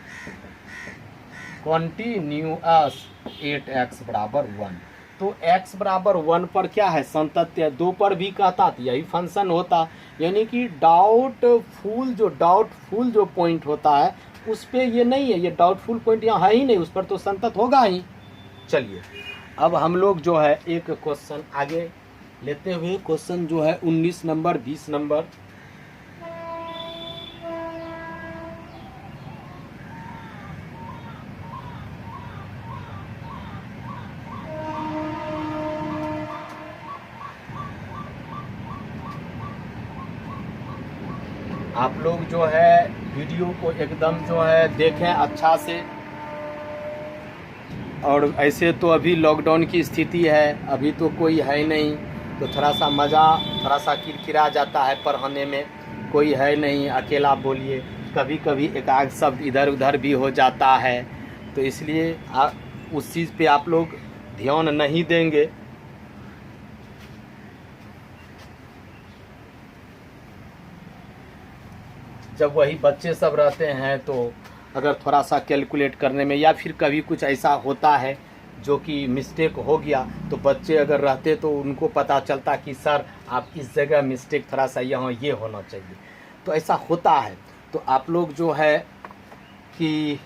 8x बराबर 1। तो x बराबर 1 पर क्या है संतत्य, 2 पर भी कहता तो यही फंक्शन होता, यानी कि डाउटफुल जो पॉइंट होता है उस पे ये नहीं है, ये डाउटफुल पॉइंट यहाँ है ही नहीं, उस पर तो संतत होगा ही। चलिए अब हम लोग जो है एक क्वेश्चन आगे लेते हुए, क्वेश्चन जो है 19 नंबर 20 नंबर। आप लोग जो है वीडियो को एकदम जो है देखें अच्छा से। और ऐसे तो अभी लॉकडाउन की स्थिति है, अभी तो कोई है नहीं, तो थोड़ा सा मज़ा, थोड़ा सा किरकिरा जाता है पढ़ाने में, कोई है नहीं, अकेला बोलिए, कभी कभी एक आध शब्द इधर उधर भी हो जाता है, तो इसलिए उस चीज़ पे आप लोग ध्यान नहीं देंगे। जब वही बच्चे सब रहते हैं तो अगर थोड़ा सा कैलकुलेट करने में या फिर कभी कुछ ऐसा होता है जो कि मिस्टेक हो गया, तो बच्चे अगर रहते तो उनको पता चलता कि सर आप इस जगह मिस्टेक थोड़ा सा यहाँ ये होना चाहिए, तो ऐसा होता है। तो आप लोग जो है कि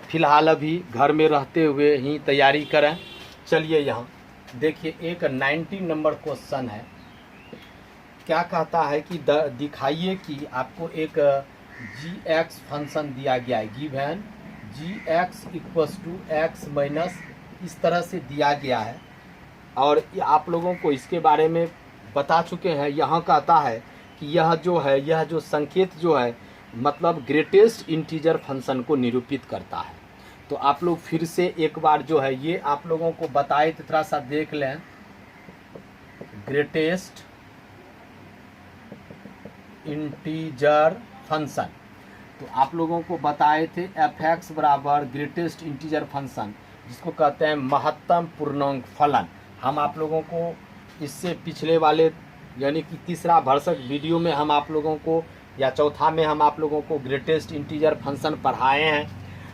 फ़िलहाल अभी घर में रहते हुए ही तैयारी करें। चलिए यहाँ देखिए एक 19 नंबर क्वेश्चन है, क्या कहता है कि दिखाइए कि आपको एक gx फंक्शन दिया गया है, given gx equals to x minus इस तरह से दिया गया है, और आप लोगों को इसके बारे में बता चुके हैं। यहाँ कहता है कि यह जो संकेत जो है मतलब ग्रेटेस्ट इंटीजर फंक्शन को निरूपित करता है। तो आप लोग फिर से एक बार जो है ये आप लोगों को बताए तो थोड़ा सा देख लें। ग्रेटेस्ट इंटीजर फंक्शन, तो आप लोगों को बताए थे एफ एक्स बराबर ग्रेटेस्ट इंटीजर फंक्शन, जिसको कहते हैं महत्तम पूर्णांक फलन। हम आप लोगों को इससे पिछले वाले यानी कि तीसरा भरसक वीडियो में हम आप लोगों को या चौथा में हम आप लोगों को ग्रेटेस्ट इंटीजर फंक्शन पढ़ाए हैं।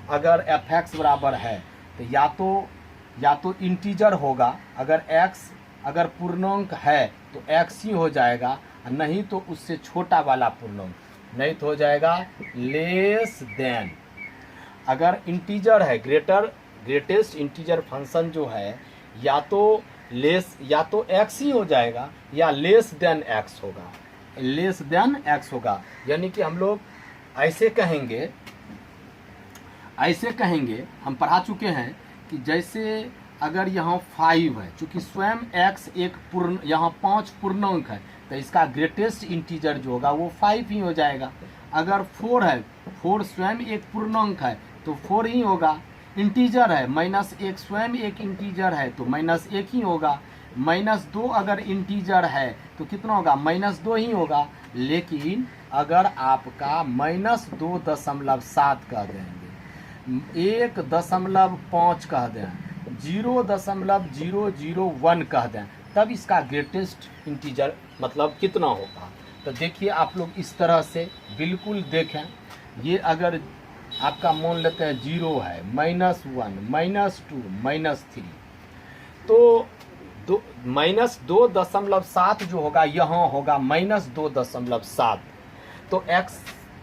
अगर एफ एक्स बराबर है तो या तो इंटीजर होगा, अगर पूर्णांक है तो एक्स ही हो जाएगा, नहीं तो उससे छोटा वाला पूर्णांक, नहीं तो हो जाएगा लेस देन। अगर इंटीजर है ग्रेटेस्ट इंटीजर फंक्शन जो है या तो एक्स ही हो जाएगा या लेस देन एक्स होगा, यानी कि हम लोग ऐसे कहेंगे हम पढ़ा चुके हैं कि जैसे अगर यहाँ 5 है, चूँकि स्वयं x एक यहाँ 5 पूर्णांक है, तो इसका ग्रेटेस्ट इंटीजर जो होगा वो 5 ही हो जाएगा। अगर 4 है, 4 स्वयं एक पूर्णांक है तो 4 ही होगा। इंटीजर है -1 स्वयं एक इंटीजर है तो -1 ही होगा। -2 अगर इंटीजर है तो कितना होगा, -2 ही होगा। लेकिन अगर आपका -2.7 कह देंगे, 1.5 कह दें, 0.001 कह दें, तब इसका ग्रेटेस्ट इंटीजर मतलब कितना होगा। तो देखिए आप लोग इस तरह से बिल्कुल देखें, ये अगर आपका मान लेते हैं 0 है, -1 -2 -3, तो दो -2.7 जो होगा यहाँ होगा -2.7। तो x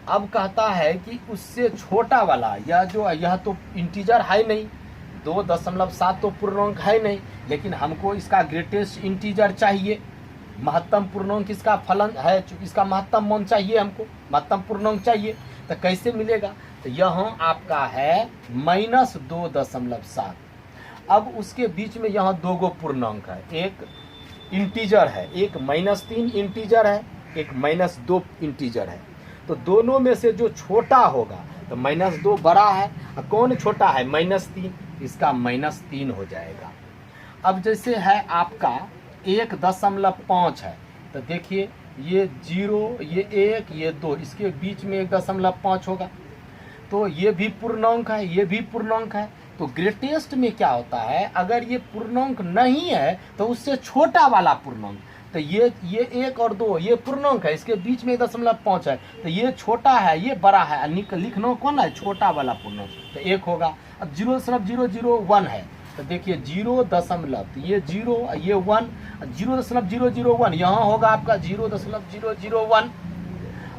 अब कहता है कि उससे छोटा वाला यह तो इंटीजर है नहीं, 2.7 तो पूर्णांक है नहीं, लेकिन हमको इसका ग्रेटेस्ट इंटीजर चाहिए, महत्तम पूर्णांक इसका फलन है, इसका महत्तम मान चाहिए, हमको महत्तम पूर्णांक चाहिए। तो कैसे मिलेगा? तो यहाँ आपका है -2.7। अब उसके बीच में यहाँ दो गो पूर्णांक है, एक इंटीजर है, एक -3 इंटीजर है, एक -2 इंटीजर है। तो दोनों में से जो छोटा होगा, तो -2 बड़ा है, और कौन छोटा है? -3, इसका -3 हो जाएगा। अब जैसे है आपका 1.5 है, तो देखिए ये 0, ये 1, ये 2, इसके बीच में 1.5 होगा। तो ये भी पूर्णांक है, ये भी पूर्णांक है। तो ग्रेटेस्ट में क्या होता है, अगर ये पूर्णांक नहीं है तो उससे छोटा वाला पूर्णांक, तो ये 1 और 2 ये पूर्णांक है, इसके बीच में 1.5 है, तो ये छोटा है, ये बड़ा है, लिखना कौन है? छोटा वाला पूर्णांक, तो 1 होगा। अब 0.001 है, तो देखिए 0 दशमलव, तो ये 0, ये 1, 0.001 यहाँ होगा आपका 0.001।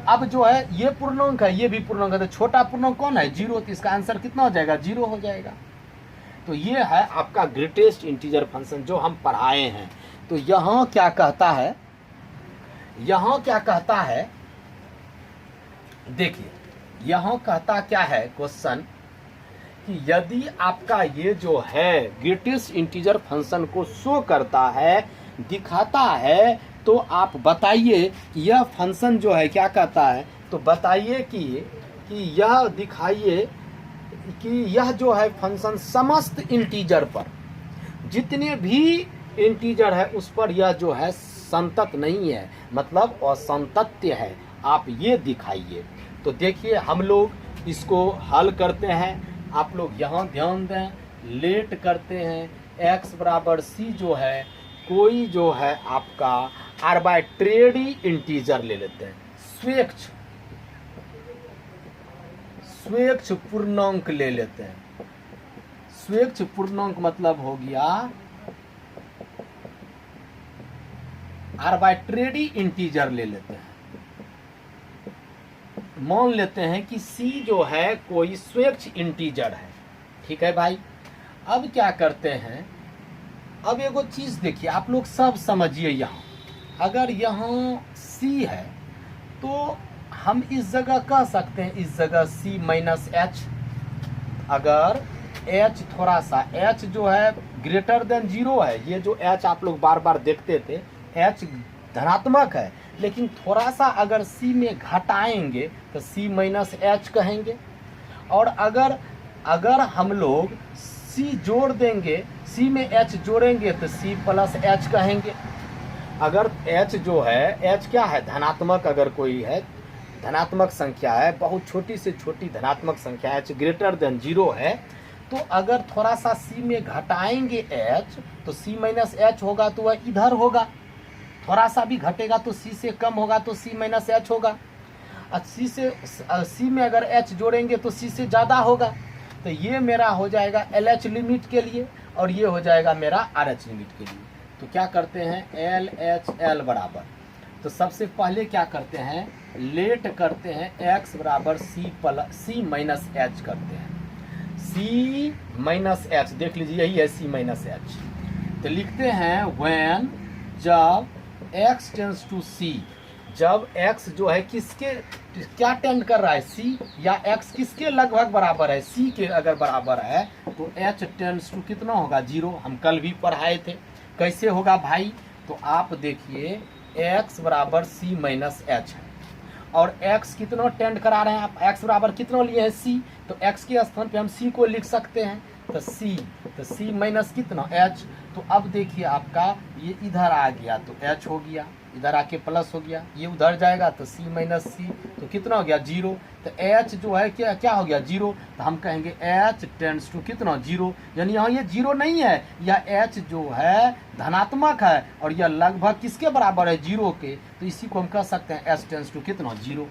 अब जो है ये पूर्णांक है, ये भी पूर्णांक है, तो छोटा पूर्णांक कौन है? 0, तो इसका आंसर कितना हो जाएगा? 0 हो जाएगा। तो ये है आपका ग्रेटेस्ट इंटीजर फंक्शन जो हम पढ़ाए हैं। तो यहाँ क्या कहता है, यहाँ क्या कहता है, देखिए यहाँ कहता क्या है क्वेश्चन, कि यदि आपका ये जो है ग्रेटेस्ट इंटीजर फंक्शन को शो करता है, दिखाता है, तो आप बताइए कि यह फंक्शन जो है क्या कहता है, तो बताइए कि यह दिखाइए कि यह जो है फंक्शन समस्त इंटीजर पर, जितने भी इंटीजर है उस पर यह जो है संतत नहीं है, मतलब असंतत्य है, आप ये दिखाइए। तो देखिए हम लोग इसको हल करते हैं, आप लोग यहाँ ध्यान दें, लेट करते हैं। x बराबर c जो है, कोई जो है आपका आर्बिट्रेरी इंटीजर ले लेते हैं, स्वेच्छ पूर्णांक ले लेते हैं। स्वेच्छ पूर्णांक मतलब हो गया आर्बिट्रेरी इंटीजर ले लेते हैं। मान लेते हैं कि c जो है कोई स्वेच्छ इंटीजर है, ठीक है भाई। अब क्या करते हैं, अब एगो चीज देखिए, आप लोग सब समझिए, यहाँ अगर यहाँ c है तो हम इस जगह कह सकते हैं, इस जगह c -h, अगर h थोड़ा सा, h जो है ग्रेटर देन 0 है, ये जो h आप लोग बार बार देखते थे, h धनात्मक है, लेकिन थोड़ा सा अगर c में घटाएंगे तो c -h कहेंगे। और अगर हम लोग c जोड़ देंगे, c में h जोड़ेंगे तो c +h कहेंगे। अगर h जो है, h क्या है? धनात्मक, अगर कोई है धनात्मक संख्या है, बहुत छोटी से छोटी धनात्मक संख्या h ग्रेटर देन 0 है, तो अगर थोड़ा सा c में घटाएंगे h तो c -h होगा, तो वह इधर होगा। थोड़ा सा भी घटेगा तो c से कम होगा तो c -h होगा। c में अगर h जोड़ेंगे तो c से ज़्यादा होगा। तो ये मेरा हो जाएगा LH लिमिट के लिए, और ये हो जाएगा मेरा RH लिमिट के लिए। तो क्या करते हैं, LHL बराबर, तो सबसे पहले क्या करते हैं, लेट करते हैं, x बराबर c -h करते हैं, c -h, देख लीजिए यही है c -h। तो लिखते हैं when, जब x टेंड्स टू c, जब x जो है किसके क्या टेंड कर रहा है, c, या x किसके लगभग बराबर है, c के अगर बराबर है, तो h टेंड्स टू कितना होगा, 0। हम कल भी पढ़ाए थे, कैसे होगा भाई, तो आप देखिए x बराबर c -h है, और x कितना टेंड करा रहे हैं आप, x बराबर कितना लिए हैं, c, तो x के स्थान पे हम c को लिख सकते हैं, तो c माइनस कितना h। तो अब देखिए आपका ये इधर आ गया तो h हो गया, इधर आके प्लस हो गया, ये उधर जाएगा तो c -c, तो कितना हो गया, 0। तो h जो है क्या हो गया, 0। तो हम कहेंगे h टेंड्स टू कितना, 0, यानी यहाँ ये 0 नहीं है, यह h जो है धनात्मक है, और यह लगभग किसके बराबर है, 0 के। तो इसी को हम कह सकते हैं h टेंड्स टू कितना, 0।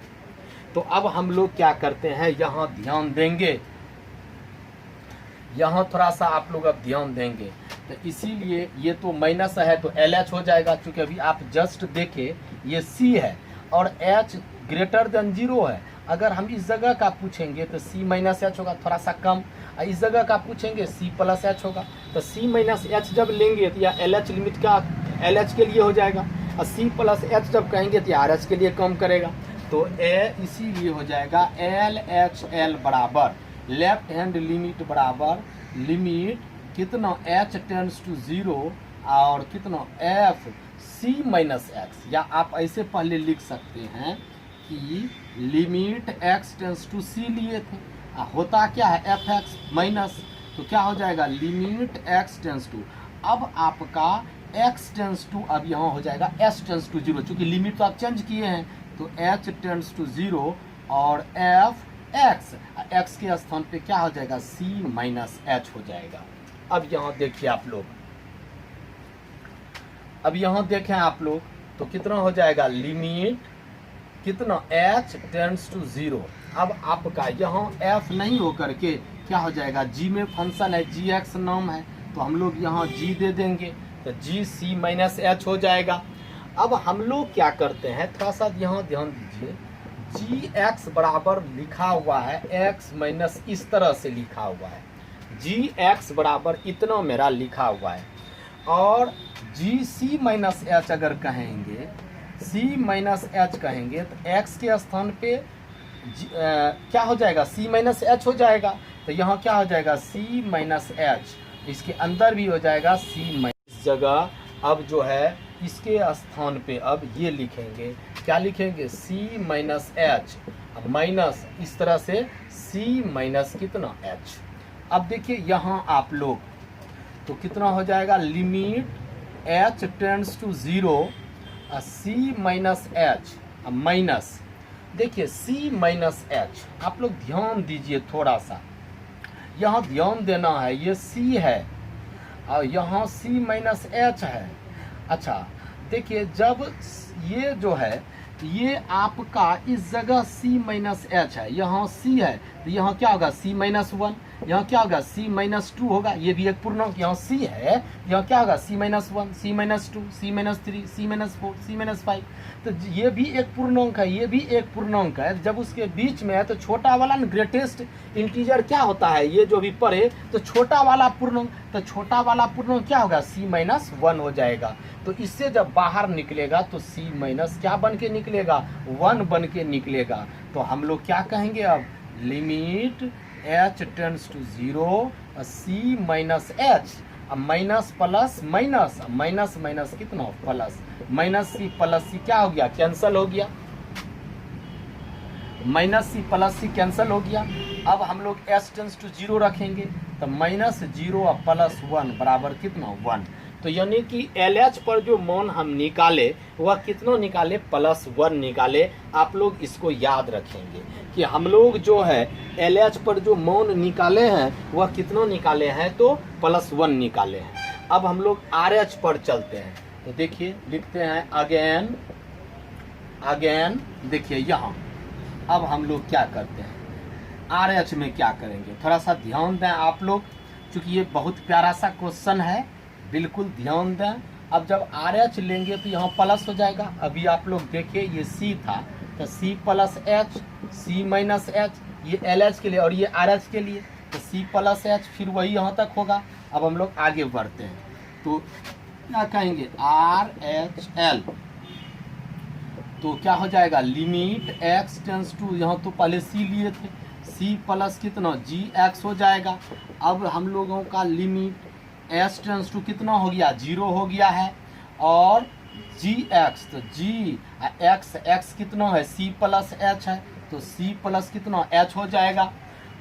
तो अब हम लोग क्या करते हैं, यहाँ ध्यान देंगे, यहाँ थोड़ा सा आप लोग अब ध्यान देंगे। तो इसीलिए ये तो माइनस है तो एल एच हो जाएगा, क्योंकि अभी आप जस्ट देखे ये सी है और एच ग्रेटर देन 0 है। अगर हम इस जगह का पूछेंगे तो सी माइनस एच होगा, थोड़ा सा कम। इस जगह का पूछेंगे सी प्लस एच होगा। तो सी माइनस एच जब लेंगे तो या एल एच लिमिट का एल एच के लिए हो जाएगा, और सी प्लस एच जब कहेंगे तो आर एच के लिए कम करेगा। तो ए इसीलिए हो जाएगा एल एच एल बराबर लेफ्ट हैंड लिमिट बराबर लिमिट कितना एच टेंड्स टू 0 और कितना एफ सी माइनस एक्स। या आप ऐसे पहले लिख सकते हैं कि लिमिट एक्स टेंड्स टू सी लिए थे, होता क्या है एफ एक्स माइनस, तो क्या हो जाएगा लिमिट एक्स टेंड्स टू। अब आपका एक्स टेंड्स टू अब यहाँ हो जाएगा एस टेंड्स टू 0, चूँकि लिमिट तो आप चेंज किए हैं, तो एच टेंड्स टू 0 और एफ एक्स, एक्स के स्थान पे क्या हो जाएगा सी माइनस एच हो जाएगा। अब यहाँ देखिए आप लोग, अब यहाँ देखें आप लोग तो कितना हो जाएगा लिमिट कितना एच टेंड्स टू 0। अब आपका यहाँ एफ नहीं हो करके क्या हो जाएगा जी में फंक्शन है, जी एक्स नाम है, तो हम लोग यहाँ जी दे देंगे, तो जी सी माइनस एच हो जाएगा। अब हम लोग क्या करते हैं, थोड़ा सा यहाँ ध्यान दीजिए, जी एक्स बराबर लिखा हुआ है एक्स माइनस इस तरह से लिखा हुआ है, जी एक्स बराबर इतना मेरा लिखा हुआ है, और जी सी माइनस एच अगर कहेंगे, सी माइनस एच कहेंगे तो एक्स के स्थान पे क्या हो जाएगा सी माइनस एच हो जाएगा। तो यहाँ क्या हो जाएगा सी माइनस एच, इसके अंदर भी हो जाएगा सी माइनस जगह। अब जो है इसके स्थान पे अब ये लिखेंगे, क्या लिखेंगे सी माइनस एच, अब माइनस इस तरह से सी माइनस कितना एच। अब देखिए यहाँ आप लोग तो कितना हो जाएगा limit h tends to 0 c minus h minus, देखिए सी माइनस एच, आप लोग ध्यान दीजिए थोड़ा सा, यहाँ ध्यान देना है, ये सी है और यहाँ सी माइनस एच है। अच्छा देखिए जब ये जो है ये आपका इस जगह सी माइनस एच है, यहाँ सी है, तो यहाँ क्या होगा सी माइनस 1, यहाँ क्या होगा सी माइनस 2 होगा, ये भी एक पूर्णांक, यहाँ सी है, यहाँ क्या होगा सी माइनस 1, सी माइनस 2, सी माइनस 3, सी माइनस 4, सी माइनस 5। तो ये भी एक पूर्णांक है, ये भी एक पूर्णांक है। जब उसके बीच में है तो छोटा वाला ना ग्रेटेस्ट इंटीजर क्या होता है, ये जो भी पढ़े तो छोटा वाला पूर्णांक, तो छोटा वाला पूर्णांक क्या होगा सी माइनस 1 हो जाएगा। तो इससे जब बाहर निकलेगा तो सी माइनस क्या बन के निकलेगा 1 बन के निकलेगा। तो हम लोग क्या कहेंगे अब limit h tends to 0 c minus h, अब minus plus minus, minus minus कितना plus, minus c plus c क्या हो गया कैंसल हो गया, minus c plus c cancel हो गया। अब हम लोग एच टेंड्स टू 0 रखेंगे तो माइनस 0 और प्लस 1 बराबर कितना 1। तो यानी कि एल एच पर जो मान हम निकाले वह कितना निकाले प्लस 1 निकाले। आप लोग इसको याद रखेंगे कि हम लोग जो है एल एच पर जो मान निकाले हैं वह कितना निकाले हैं तो प्लस 1 निकाले हैं। अब हम लोग आर एच पर चलते हैं, तो देखिए लिखते हैं अगेन अगेन, देखिए यहाँ अब हम लोग क्या करते हैं आर एच में क्या करेंगे, थोड़ा सा ध्यान दें आप लोग, क्योंकि ये बहुत प्यारा सा क्वेश्चन है, बिल्कुल ध्यान दें। अब जब आर एच लेंगे तो यहाँ प्लस हो जाएगा। अभी आप लोग देखिए ये सी था तो सी प्लस एच, सी माइनस एच, ये एल एच के लिए और ये आर एच के लिए, तो सी प्लस एच फिर वही यहाँ तक होगा। अब हम लोग आगे बढ़ते हैं तो क्या कहेंगे आर एच एल, तो क्या हो जाएगा लिमिट एक्स टेंस टू, यहाँ तो पहले सी लिए थे, सी प्लस कितना जी एक्स हो जाएगा। अब हम लोगों का लिमिट एस टेंस टू कितना हो गया 0 हो गया है, और जी एक्स, तो जी एक्स एक्स कितना है सी प्लस एच है, तो सी प्लस कितना एच हो जाएगा।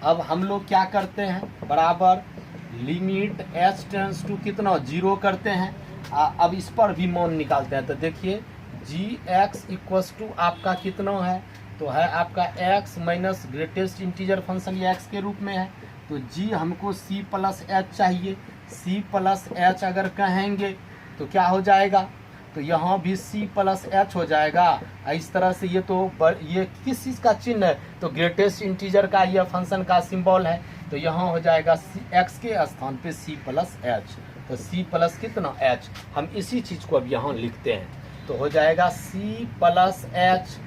अब हम लोग क्या करते हैं बराबर लिमिट एच टेंस टू कितना 0 करते हैं। अब इस पर भी मान निकालते हैं, तो देखिए जी एक्स इक्वस टू आपका कितना है, तो है आपका x minus greatest integer function ये एक्स के रूप में है, तो जी हमको सी प्लस एच चाहिए, सी प्लस एच अगर कहेंगे तो क्या हो जाएगा, तो यहाँ भी सी प्लस एच हो जाएगा। इस तरह से ये तो ये किस चीज़ का चिन्ह है, तो ग्रेटेस्ट इंटीजर का यह फंक्शन का सिंबल है, तो यहाँ हो जाएगा x के स्थान पे c प्लस एच, तो c प्लस कितना h, हम इसी चीज़ को अब यहाँ लिखते हैं। तो हो जाएगा c प्लस एच,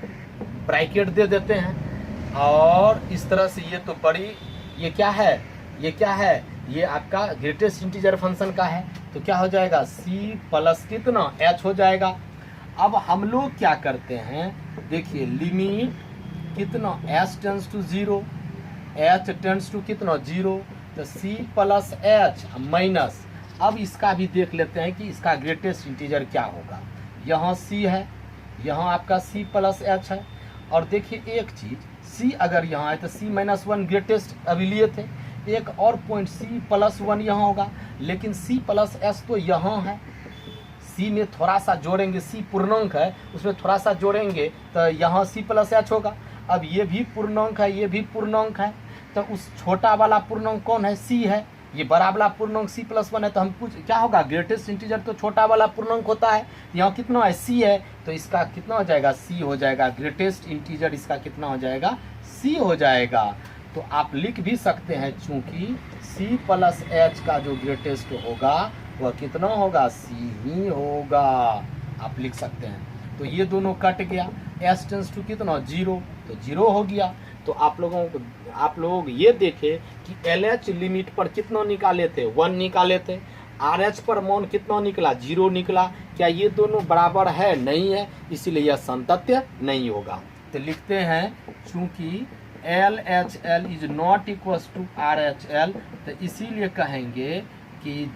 ब्रैकेट दे देते हैं, और इस तरह से ये तो बड़ी, ये क्या है, ये क्या है, ये आपका ग्रेटेस्ट इंटीजर फंक्शन का है, तो क्या हो जाएगा c प्लस कितना h हो जाएगा। अब हम लोग क्या करते हैं, देखिए लिमिट कितना h tends to 0, h tends to कितना 0, तो c प्लस एच माइनस, अब इसका भी देख लेते हैं कि इसका ग्रेटेस्ट इंटीजर क्या होगा। यहाँ c है, यहाँ आपका c प्लस एच है, और देखिए एक चीज़, c अगर यहाँ है तो c माइनस 1 ग्रेटेस्ट अभी लिए थे, एक और पॉइंट c प्लस 1 यहाँ होगा, लेकिन c प्लस एच तो यहाँ है, c में थोड़ा सा जोड़ेंगे, c पूर्णांक है उसमें थोड़ा सा जोड़ेंगे तो यहाँ c प्लस एच होगा। अब ये भी पूर्णांक है, ये भी पूर्णांक है, तो उस छोटा वाला पूर्णांक कौन है, c है, ये बड़ा वाला पूर्णांक c प्लस 1 है, तो हम कुछ क्या होगा, ग्रेटेस्ट इंटीजर तो छोटा वाला पूर्णांक होता है, यहाँ कितना है c है, तो इसका कितना हो जाएगा c हो जाएगा, ग्रेटेस्ट इंटीजर इसका कितना हो जाएगा c हो जाएगा। तो आप लिख भी सकते हैं, चूंकि c प्लस एच का जो ग्रेटेस्ट होगा वह कितना होगा, c ही होगा, आप लिख सकते हैं। तो ये दोनों कट गया, s टेंस टू कितना 0, तो 0 हो गया। तो आप लोग ये देखे कि LH लिमिट पर कितना निकाले थे, 1 निकाले थे, RH पर मान कितना निकला, 0 निकला। क्या ये दोनों बराबर है, नहीं है, इसीलिए यह संतत्य नहीं होगा। तो लिखते हैं चूंकि LHL is not equal to RHL, तो इसीलिए कहेंगे कि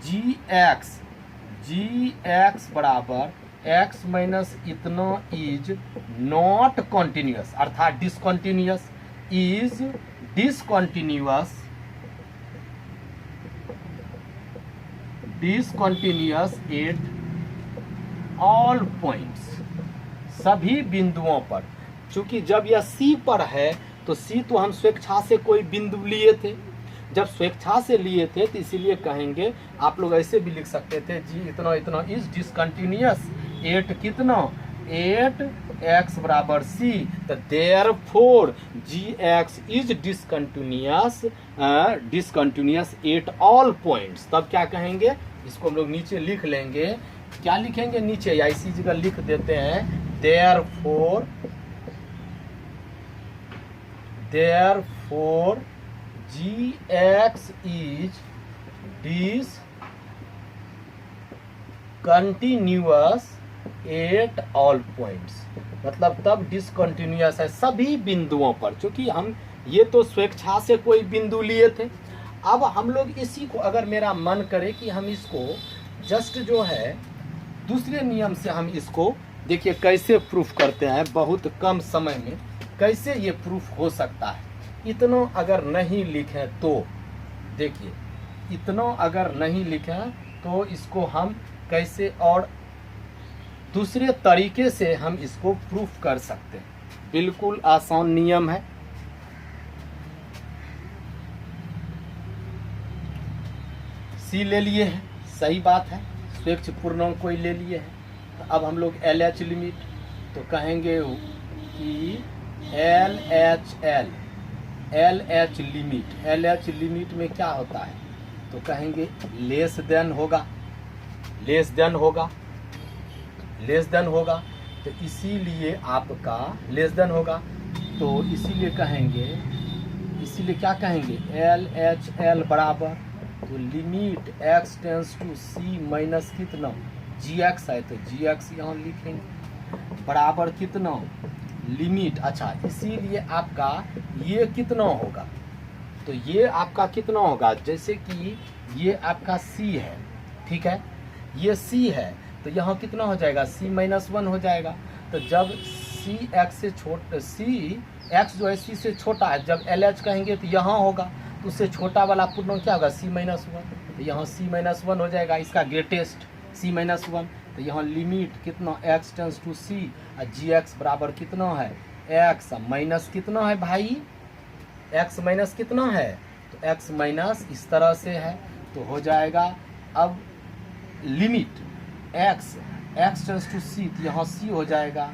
GX बराबर x माइनस इतना इज नॉट कॉन्टिन्यूअस, अर्थात discontinuous, is discontinuous at all points, सभी बिंदुओं पर। चूंकि जब यह C पर है तो C तो हम स्वेच्छा से कोई बिंदु लिए थे, जब स्वेच्छा से लिए थे तो इसीलिए कहेंगे, आप लोग ऐसे भी लिख सकते थे, जी इतना इतना इज डिसकंटिन्यूअस एट कितना 8x बराबर c, तो therefore gx is discontinuous at all points. तब क्या कहेंगे, इसको हम लोग नीचे लिख लेंगे, क्या लिखेंगे नीचे, या इसी जगह लिख देते हैं, therefore gx is discontinuous at all points, मतलब तब डिसकंटिन्यूअस है सभी बिंदुओं पर। चूंकि हम ये तो स्वेच्छा से कोई बिंदु लिए थे, अब हम लोग इसी को, अगर मेरा मन करे कि हम इसको जस्ट जो है दूसरे नियम से हम इसको देखिए कैसे प्रूफ करते हैं, बहुत कम समय में कैसे ये प्रूफ हो सकता है। इतना अगर नहीं लिखें तो देखिए, इतना अगर नहीं लिखें तो इसको हम कैसे और दूसरे तरीके से हम इसको प्रूफ कर सकते हैं। बिल्कुल आसान नियम है। C ले लिए हैं, सही बात है, स्वेच्छ पूर्णांक कोई ले लिए हैं। तो अब हम लोग LH लिमिट, तो कहेंगे कि LH लिमिट में क्या होता है, तो कहेंगे लेस देन होगा, तो इसीलिए आपका लेस देन होगा, तो इसीलिए कहेंगे, इसीलिए क्या कहेंगे, LHL बराबर, तो limit x tends to c minus कितना gx है, तो gx यहाँ लिखेंगे, बराबर कितना लिमिट, अच्छा इसीलिए आपका ये कितना होगा, तो ये आपका कितना होगा, जैसे कि ये आपका c है, ठीक है, ये c है, तो यहाँ कितना हो जाएगा, c माइनस 1 हो जाएगा। तो जब c x से छोटा, c x जो है c से छोटा है, जब LH कहेंगे तो यहाँ होगा, तो उससे छोटा वाला पूर्णांक क्या होगा, c माइनस 1, तो यहाँ c माइनस 1 हो जाएगा, इसका ग्रेटेस्ट c माइनस 1। तो यहाँ लिमिट कितना x टेंस टू c, और gx बराबर कितना है, x माइनस कितना है भाई, x माइनस कितना है, तो x माइनस इस तरह से है, तो हो जाएगा अब limit x tends to c, तो यहाँ c हो जाएगा,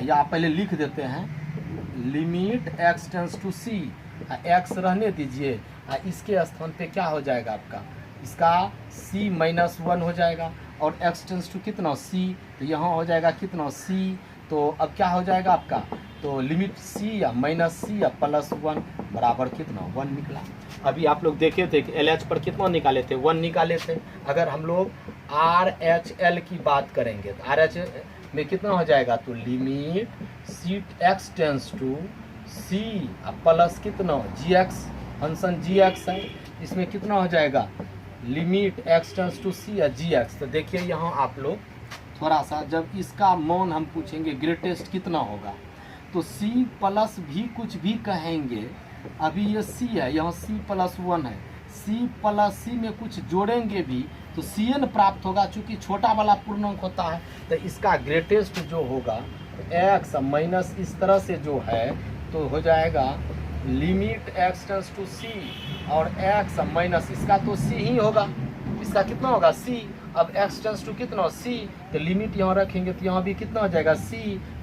या पहले लिख देते हैं, limit x tends to c, x रहने दीजिए, इसके स्थान पे क्या हो जाएगा आपका, इसका c माइनस 1 हो जाएगा, और x टेंस टू कितना c, तो यहाँ हो जाएगा कितना c, तो अब क्या हो जाएगा आपका, तो लिमिट c या माइनस c या प्लस 1 बराबर कितना 1 निकला। अभी आप लोग देखे थे कि LH पर कितना निकाले थे, 1 निकाले थे। अगर हम लोग RHL की बात करेंगे तो RH में कितना हो जाएगा, तो लिमिट सीट x tends to c plus कितना gx, फंक्शन gx है, इसमें कितना हो जाएगा limit x tends to c या gx। तो देखिए यहाँ आप लोग थोड़ा सा, जब इसका मान हम पूछेंगे ग्रेटेस्ट कितना होगा, तो c प्लस भी कुछ भी कहेंगे, अभी ये c है, यहाँ c प्लस 1 है, c प्लस c में कुछ जोड़ेंगे भी तो cn प्राप्त होगा, चूँकि छोटा वाला पूर्णांक होता है। तो इसका ग्रेटेस्ट जो होगा x माइनस इस तरह से जो है, तो हो जाएगा limit x tends to c, और x माइनस इसका तो c ही होगा, इसका कितना होगा c। अब x टेंस टू कितना c, तो लिमिट यहाँ रखेंगे तो यहाँ भी कितना हो जाएगा c,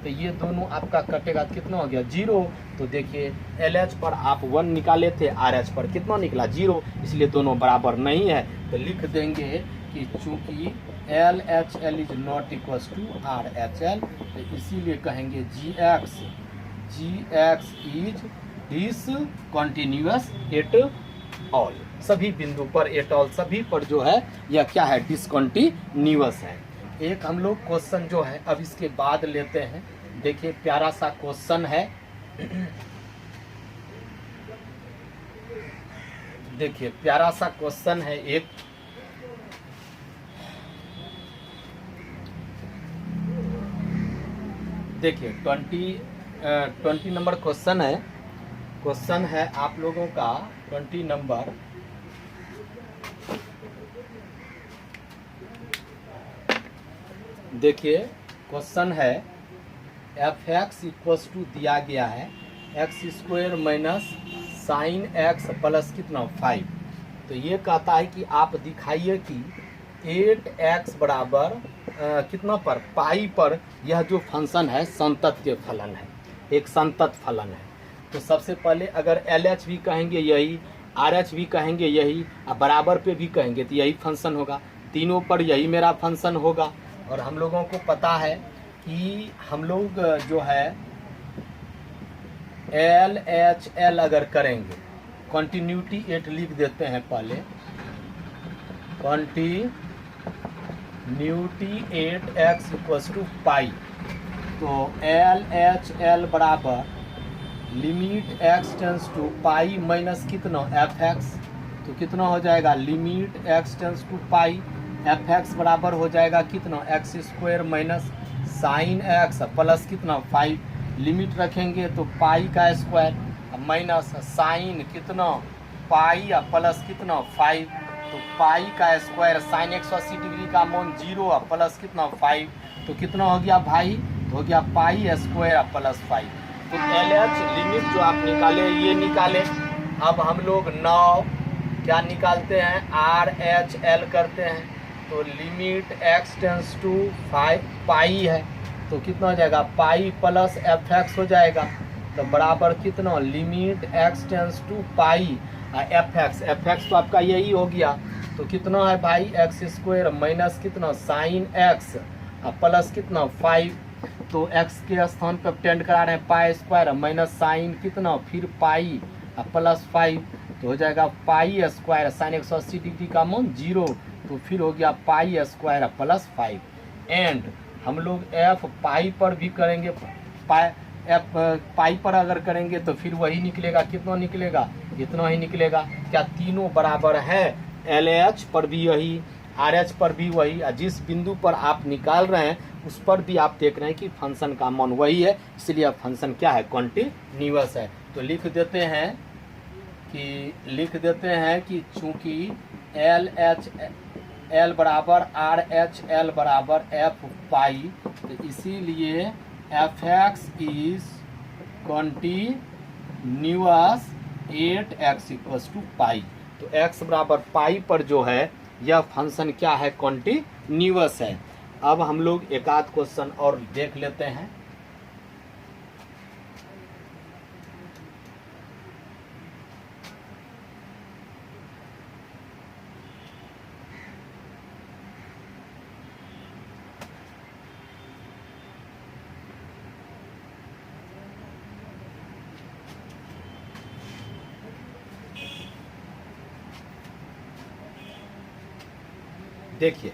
तो ये दोनों आपका कटेगा तो कितना हो गया 0। तो देखिए LH पर आप 1 निकाले थे, RH पर कितना निकला 0, इसलिए दोनों बराबर नहीं है। तो लिख देंगे कि चूँकि LHL is not equals to RHL, तो इसीलिए कहेंगे GX is discontinuous at all, सभी बिंदु पर एट ऑल, सभी पर जो है यह क्या है डिसकंटिन्यूअस है। एक हम लोग क्वेश्चन जो है अब इसके बाद लेते हैं। देखिए प्यारा सा क्वेश्चन है, देखिए प्यारा सा क्वेश्चन है एक, देखिए 20 नंबर क्वेश्चन है, क्वेश्चन है आप लोगों का 20 नंबर। देखिए क्वेश्चन है fx इक्वल्स टू दिया गया है x square minus sine x plus कितना 5। तो ये कहता है कि आप दिखाइए कि 8x बराबर कितना पर पाई पर यह जो फंक्शन है संतत्य फलन है, एक संतत फलन है। तो सबसे पहले अगर LH भी कहेंगे यही, RH भी कहेंगे यही, और बराबर पे भी कहेंगे तो यही फंक्शन होगा, तीनों पर यही मेरा फंक्शन होगा। और हम लोगों को पता है कि हम लोग जो है LHL अगर करेंगे, कंटिन्यूटी 8 लिख देते हैं पहले, continuity 8x equals to pi, तो LHL बराबर limit x tends to pi minus कितना fx, तो कितना हो जाएगा limit x tends to pi, fx बराबर हो जाएगा कितना x square minus sine x plus कितना 5, लिमिट रखेंगे तो पाई का स्क्वायर माइनस साइन कितना पाई प्लस कितना 5, तो पाई का स्क्वायर साइन 180 डिग्री का मान 0 प्लस कितना 5, तो कितना हो गया भाई, तो हो गया पाई स्क्वायर प्लस 5। तो LH लिमिट जो आप निकाले ये निकाले। अब हम लोग 9 क्या निकालते हैं RHL करते हैं, तो लिमिट x टेंस टू 5 पाई है, तो कितना हो जाएगा पाई प्लस fx हो जाएगा, तो बराबर कितना limit x tends to pi fx तो आपका यही हो गया, तो कितना है भाई एक्स स्क्वायर माइनस कितना साइन एक्स प्लस कितना 5, तो x के स्थान पर टेंड करा रहे हैं पाई स्क्वायर माइनस साइन कितना फिर पाई प्लस 5, तो हो जाएगा पाई स्क्वायर साइन 180 डिग्री का मान 0, तो फिर हो गया पाई स्क्वायर प्लस 5। एंड हम लोग f पाई पर भी करेंगे, पाई पर अगर करेंगे तो फिर वही निकलेगा, कितना निकलेगा इतना ही निकलेगा। क्या तीनों बराबर है, LH पर भी यही, RH पर भी वही, जिस बिंदु पर आप निकाल रहे हैं उस पर भी आप देख रहे हैं कि फंक्शन का मान वही है, इसलिए फंक्शन क्या है कॉन्टिन्यूअस है। तो लिख देते हैं कि चूंकि L बराबर RHL बराबर f पाई, तो इसीलिए fx is continuous 8x equals to pi. तो x बराबर पाई पर जो है यह फंक्शन क्या है कॉन्टिन्यूअस है। अब हम लोग एक आध क्वेश्चन और देख लेते हैं। देखिए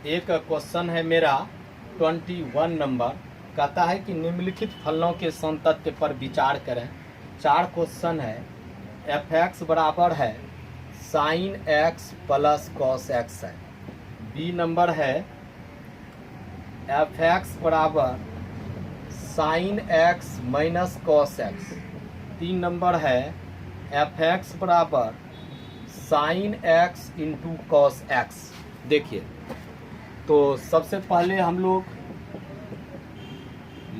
एक क्वेश्चन है मेरा 21 नंबर, कहता है कि निम्नलिखित फलनों के संतत्य पर विचार करें। 4 क्वेश्चन है। एफ एक्स बराबर है sign x plus cos x है। बी नंबर है एफ एक्स बराबर sine x minus cos x. 3 number है एफ एक्स बराबर sine x into cos x. देखिए तो सबसे पहले हम लोग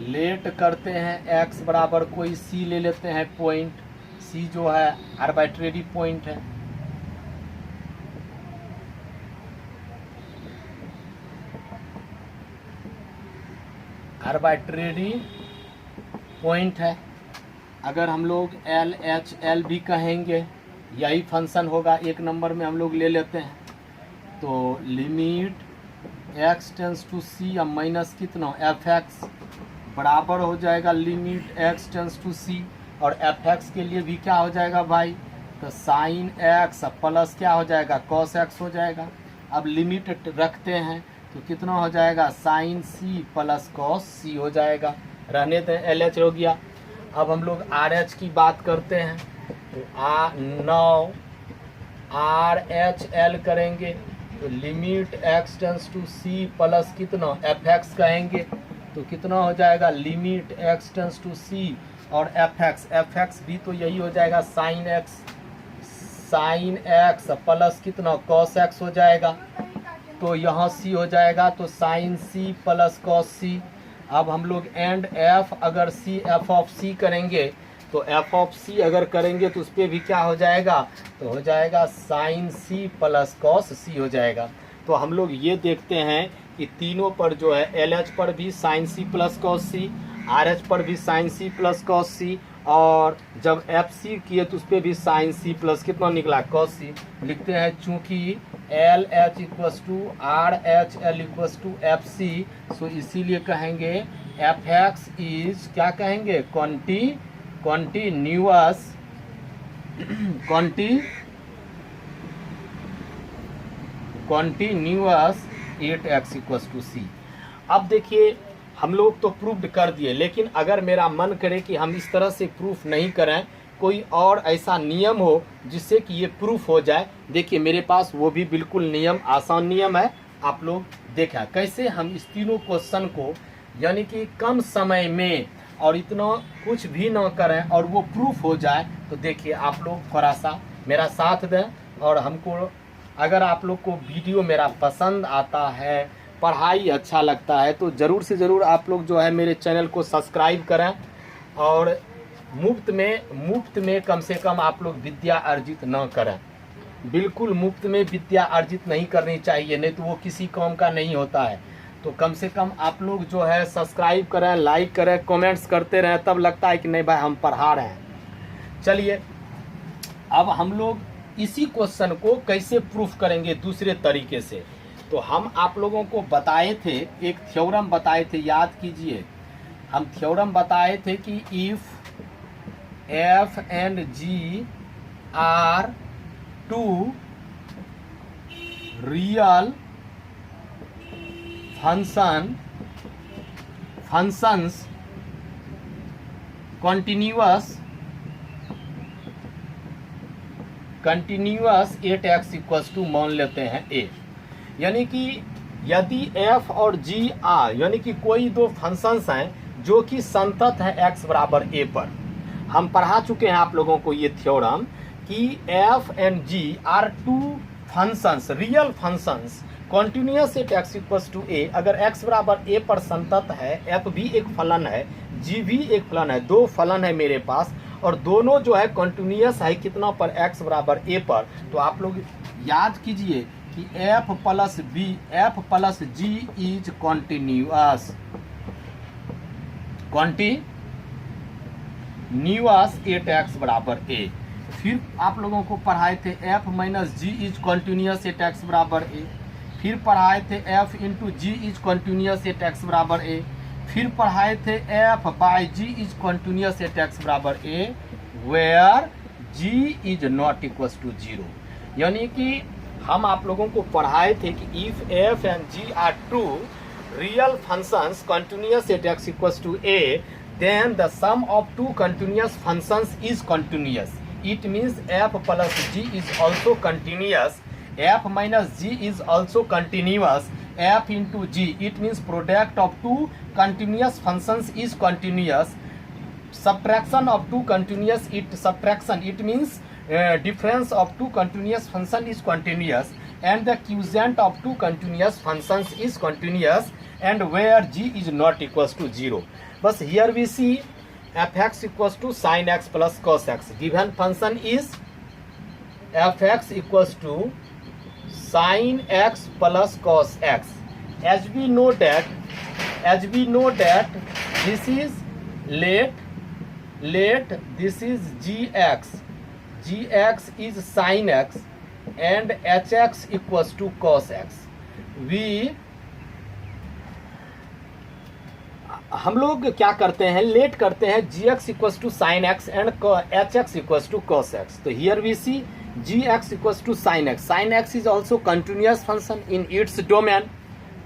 लेट करते हैं एक्स बराबर कोई सी ले लेते हैं पॉइंट। सी जो है आर्बिट्रेरी पॉइंट है। आर्बिट्रेरी पॉइंट है। अगर हम लोग एल एच एल भी कहेंगे यही फंक्शन होगा। 1 नंबर में हम लोग ले लेते हैं तो लिमिट एक्स टेंस टू सी या माइनस कितना एफ एक्स बराबर हो जाएगा limit x tends to c. और एफ एक्स के लिए भी क्या हो जाएगा भाई, तो साइन एक्स प्लस क्या हो जाएगा कॉस एक्स हो जाएगा। अब लिमिट रखते हैं तो कितना हो जाएगा साइन सी प्लस कॉस सी हो जाएगा। रहने दें एल एच हो गया। अब हम लोग आर एच की बात करते हैं तो नाउ आर एच एल करेंगे तो limit x tends to c plus कितना एफ एक्स कहेंगे तो कितना हो जाएगा limit x tends to c और एफ एक्स भी तो यही हो जाएगा साइन एक्स प्लस कितना कॉस एक्स हो जाएगा। तो यहाँ सी हो जाएगा तो sine c plus cos c. अब हम लोग एंड एफ अगर सी एफ ऑफ सी करेंगे तो एफ ऑफ सी अगर करेंगे तो उस पर भी क्या हो जाएगा तो हो जाएगा साइन सी प्लस कॉस सी हो जाएगा। तो हम लोग ये देखते हैं कि तीनों पर जो है एल एच पर भी साइन सी प्लस कॉस सी, आर एच पर भी साइन सी प्लस कॉस सी और जब एफ सी किए तो उस पर भी साइन सी प्लस कितना निकला कॉस सी। लिखते हैं चूंकि L H equals to R H L equals to f c so इसीलिए कहेंगे एफ एक्स इज क्या कहेंगे कॉन्टिन्यूअस 8x इक्वस टू सी। अब देखिए हम लोग तो प्रूफ कर दिए, लेकिन अगर मेरा मन करे कि हम इस तरह से प्रूफ नहीं करें, कोई और ऐसा नियम हो जिससे कि ये प्रूफ हो जाए, देखिए मेरे पास वो भी बिल्कुल नियम आसान नियम है। आप लोग देखा कैसे हम इस तीनों क्वेश्चन को यानी कि कम समय में और इतना कुछ भी ना करें और वो प्रूफ हो जाए। तो देखिए आप लोग थोड़ा सा मेरा साथ दें और हमको अगर आप लोग को वीडियो मेरा पसंद आता है, पढ़ाई अच्छा लगता है तो ज़रूर से ज़रूर आप लोग जो है मेरे चैनल को सब्सक्राइब करें और मुफ्त में कम से कम आप लोग विद्या अर्जित न करें। बिल्कुल मुफ्त में विद्या अर्जित नहीं करनी चाहिए, नहीं तो वो किसी काम का नहीं होता है। तो कम से कम आप लोग जो है सब्सक्राइब करें, लाइक करें, कमेंट्स करते रहें, तब लगता है कि नहीं भाई हम पढ़ा रहे हैं। चलिए अब हम लोग इसी क्वेश्चन को कैसे प्रूफ करेंगे दूसरे तरीके से। तो हम आप लोगों को बताए थे, एक थ्योरम बताए थे, याद कीजिए। हम थ्योरम बताए थे कि if f and g are two real functions continuous 8x equals to मान लेते हैं a। यानी कि यदि f और g आर यानी कि कोई दो फंक्शंस हैं जो कि संतत है x बराबर a पर। हम पढ़ा चुके हैं आप लोगों को ये थ्योरम कि f and g are two functions real functions continuous at x equals to a। अगर x बराबर a पर संतत है, f भी एक फलन है, g भी एक फलन है, दो फलन है मेरे पास और दोनों जो है कॉन्टिन्यूअस है कितना पर x बराबर a पर। तो आप लोग याद कीजिए कि f plus g is continuous 8x बराबर a। फिर आप लोगों को पढ़ाए थे f minus g is continuous 8x बराबर a। फिर पढ़ाए थे f into g is continuous 8x बराबर a। फिर पढ़ाए थे f by g is continuous 8x बराबर a where g is not equal to 0। यानी कि हम आप लोगों को पढ़ाए थे कि if f and g are true real functions continuous at x equals to a, then the sum of two continuous functions is continuous. It means f plus g is also continuous, f minus g is also continuous, f into g, it means product of two continuous functions is continuous, subtraction of two continuous, it means difference of two continuous function is continuous, and the quotient of two continuous functions is continuous, and where g is not equals to 0. But here we see fx equals to sin x plus cos x. Given function is fx equals to sin x plus cos x. As we know that this is let this is gx is sin x and hx equals to cos x. हम लोग क्या करते हैं, let करते हैं g x equals to sine x and h x equals to cos x. तो here we see g x equals to sine x. Sine x is also continuous function in its domain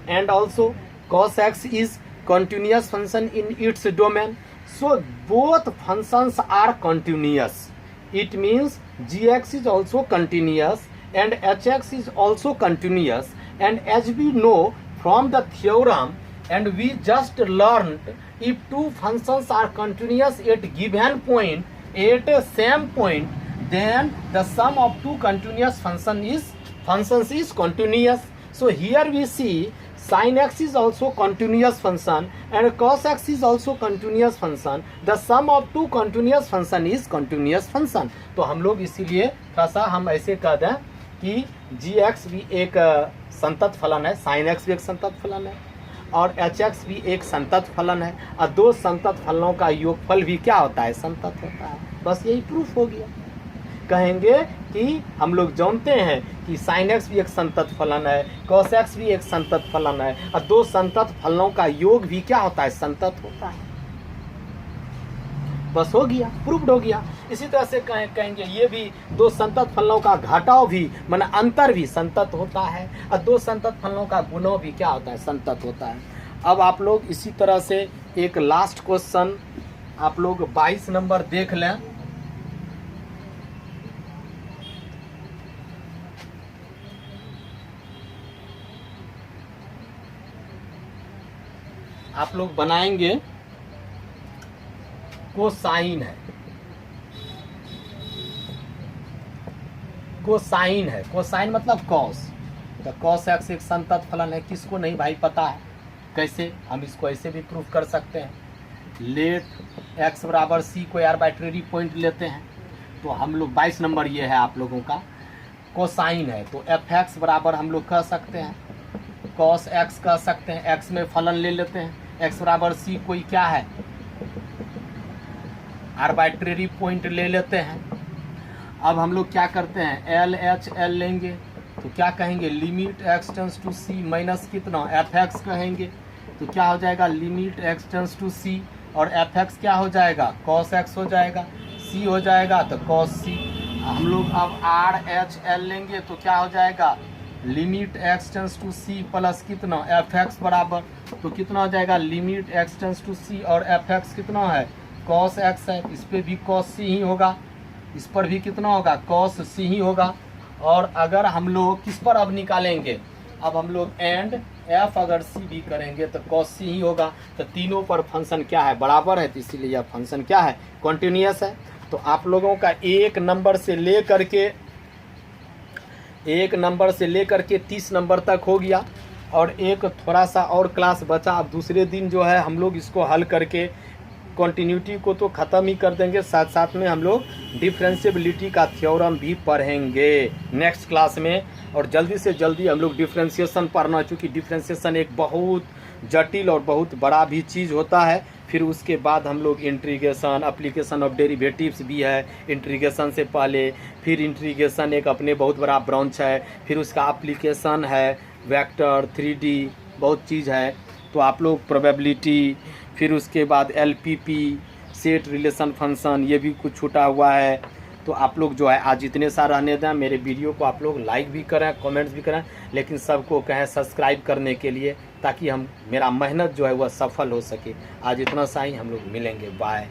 and also cos x is continuous function in its domain. So both functions are continuous. It means g x is also continuous and hx is also continuous, and as we know from the theorem and we just learned, if two functions are continuous at given point at same point, then the sum of two continuous functions is continuous. So here we see sin x is also continuous function and cos x is also continuous function. The sum of two continuous function is continuous function. तो हम लोग इसीलिए थोड़ा सा हम ऐसे कह दें कि जी एक्स भी एक संतत फलन है, साइन एक्स भी एक संतत फलन है और एच एक्स भी एक संतत फलन है, और दो संतत फलनों का योगफल भी क्या होता है, संतत होता है. बस यही प्रूफ हो गया. कहेंगे कि हम लोग जानते हैं कि साइन एक्स भी एक संतत फलन है, कॉस एक्स भी एक संतत फलन है, और दो संतत फलनों का योग भी क्या होता है, संतत होता है. बस हो गया, प्रूव्ड हो गया. इसी तरह से कहेंगे ये भी दो संतत फलनों का घटाव भी माने अंतर भी संतत होता है, और दो संतत फलनों का गुणों भी क्या होता है, संतत होता है. अब आप लोग इसी तरह से एक लास्ट क्वेश्चन आप लोग 22 नंबर देख लें. आप लोग बनाएंगे कोसाइन है, कोसाइन है, कोसाइन मतलब कॉस. तो कॉस एक्स एक संतत फलन है. किसको नहीं भाई पता है, कैसे हम इसको ऐसे भी प्रूफ कर सकते हैं. लेट एक्स बराबर सी को आर्बिट्रेरी पॉइंट लेते हैं. तो हम लोग 22 नंबर ये है आप लोगों का कोसाइन है. तो एफ एक्स बराबर हम लोग कह सकते हैं कॉस एक्स कह सकते हैं. एक्स में फलन ले लेते हैं. एक्स बराबर सी कोई क्या है, आर्बिट्रेरी पॉइंट ले लेते हैं. अब हम लोग क्या करते हैं, एल एच एल लेंगे. तो क्या कहेंगे, limit x tends to c minus कितना एफ एक्स कहेंगे. तो क्या हो जाएगा, limit x tends to c, और एफ एक्स क्या हो जाएगा, कॉस एक्स हो जाएगा, सी हो जाएगा तो कॉस सी. हम लोग अब आर एच एल लेंगे. तो क्या हो जाएगा, limit x tends to c plus कितना एफ एक्स बराबर. तो कितना हो जाएगा, limit x tends to c और एफ एक्स कितना है, कॉस एक्स है. इस पर भी कॉस सी ही होगा, इस पर भी कितना होगा, कॉस सी ही होगा. और अगर हम लोग किस पर अब निकालेंगे, अब हम लोग एंड एफ अगर सी भी करेंगे तो कॉस सी ही होगा. तो तीनों पर फंक्शन क्या है, बराबर है. तो इसीलिए यह फंक्शन क्या है, कॉन्टिन्यूअस है. तो आप लोगों का एक नंबर से लेकर के 30 नंबर तक हो गया. और एक थोड़ा सा और क्लास बचा. अब दूसरे दिन जो है हम लोग इसको हल करके कॉन्टिन्यूटी को तो ख़त्म ही कर देंगे, साथ साथ में हम लोग डिफरेंशिएबिलिटी का थ्योरम भी पढ़ेंगे नेक्स्ट क्लास में. और जल्दी से जल्दी हम लोग डिफरेंशिएशन पढ़ना, चूँकि डिफरेंशिएशन एक बहुत जटिल और बहुत बड़ा भी चीज़ होता है. फिर उसके बाद हम लोग इंटीग्रेशन, एप्लीकेशन ऑफ डेरिवेटिव्स भी है इंटीग्रेशन से पहले. फिर इंटीग्रेशन एक अपने बहुत बड़ा ब्रांच है. फिर उसका एप्लीकेशन है वेक्टर, 3D बहुत चीज़ है. तो आप लोग प्रोबेबिलिटी, फिर उसके बाद LPP, सेट रिलेशन फंक्शन, ये भी कुछ छूटा हुआ है. तो आप लोग जो है आज इतने सा रहने दें। मेरे वीडियो को आप लोग लाइक भी करें, कमेंट्स भी करें, लेकिन सबको कहें सब्सक्राइब करने के लिए, ताकि मेरा मेहनत जो है वह सफल हो सके। आज इतना सा ही, हम लोग मिलेंगे, बाय।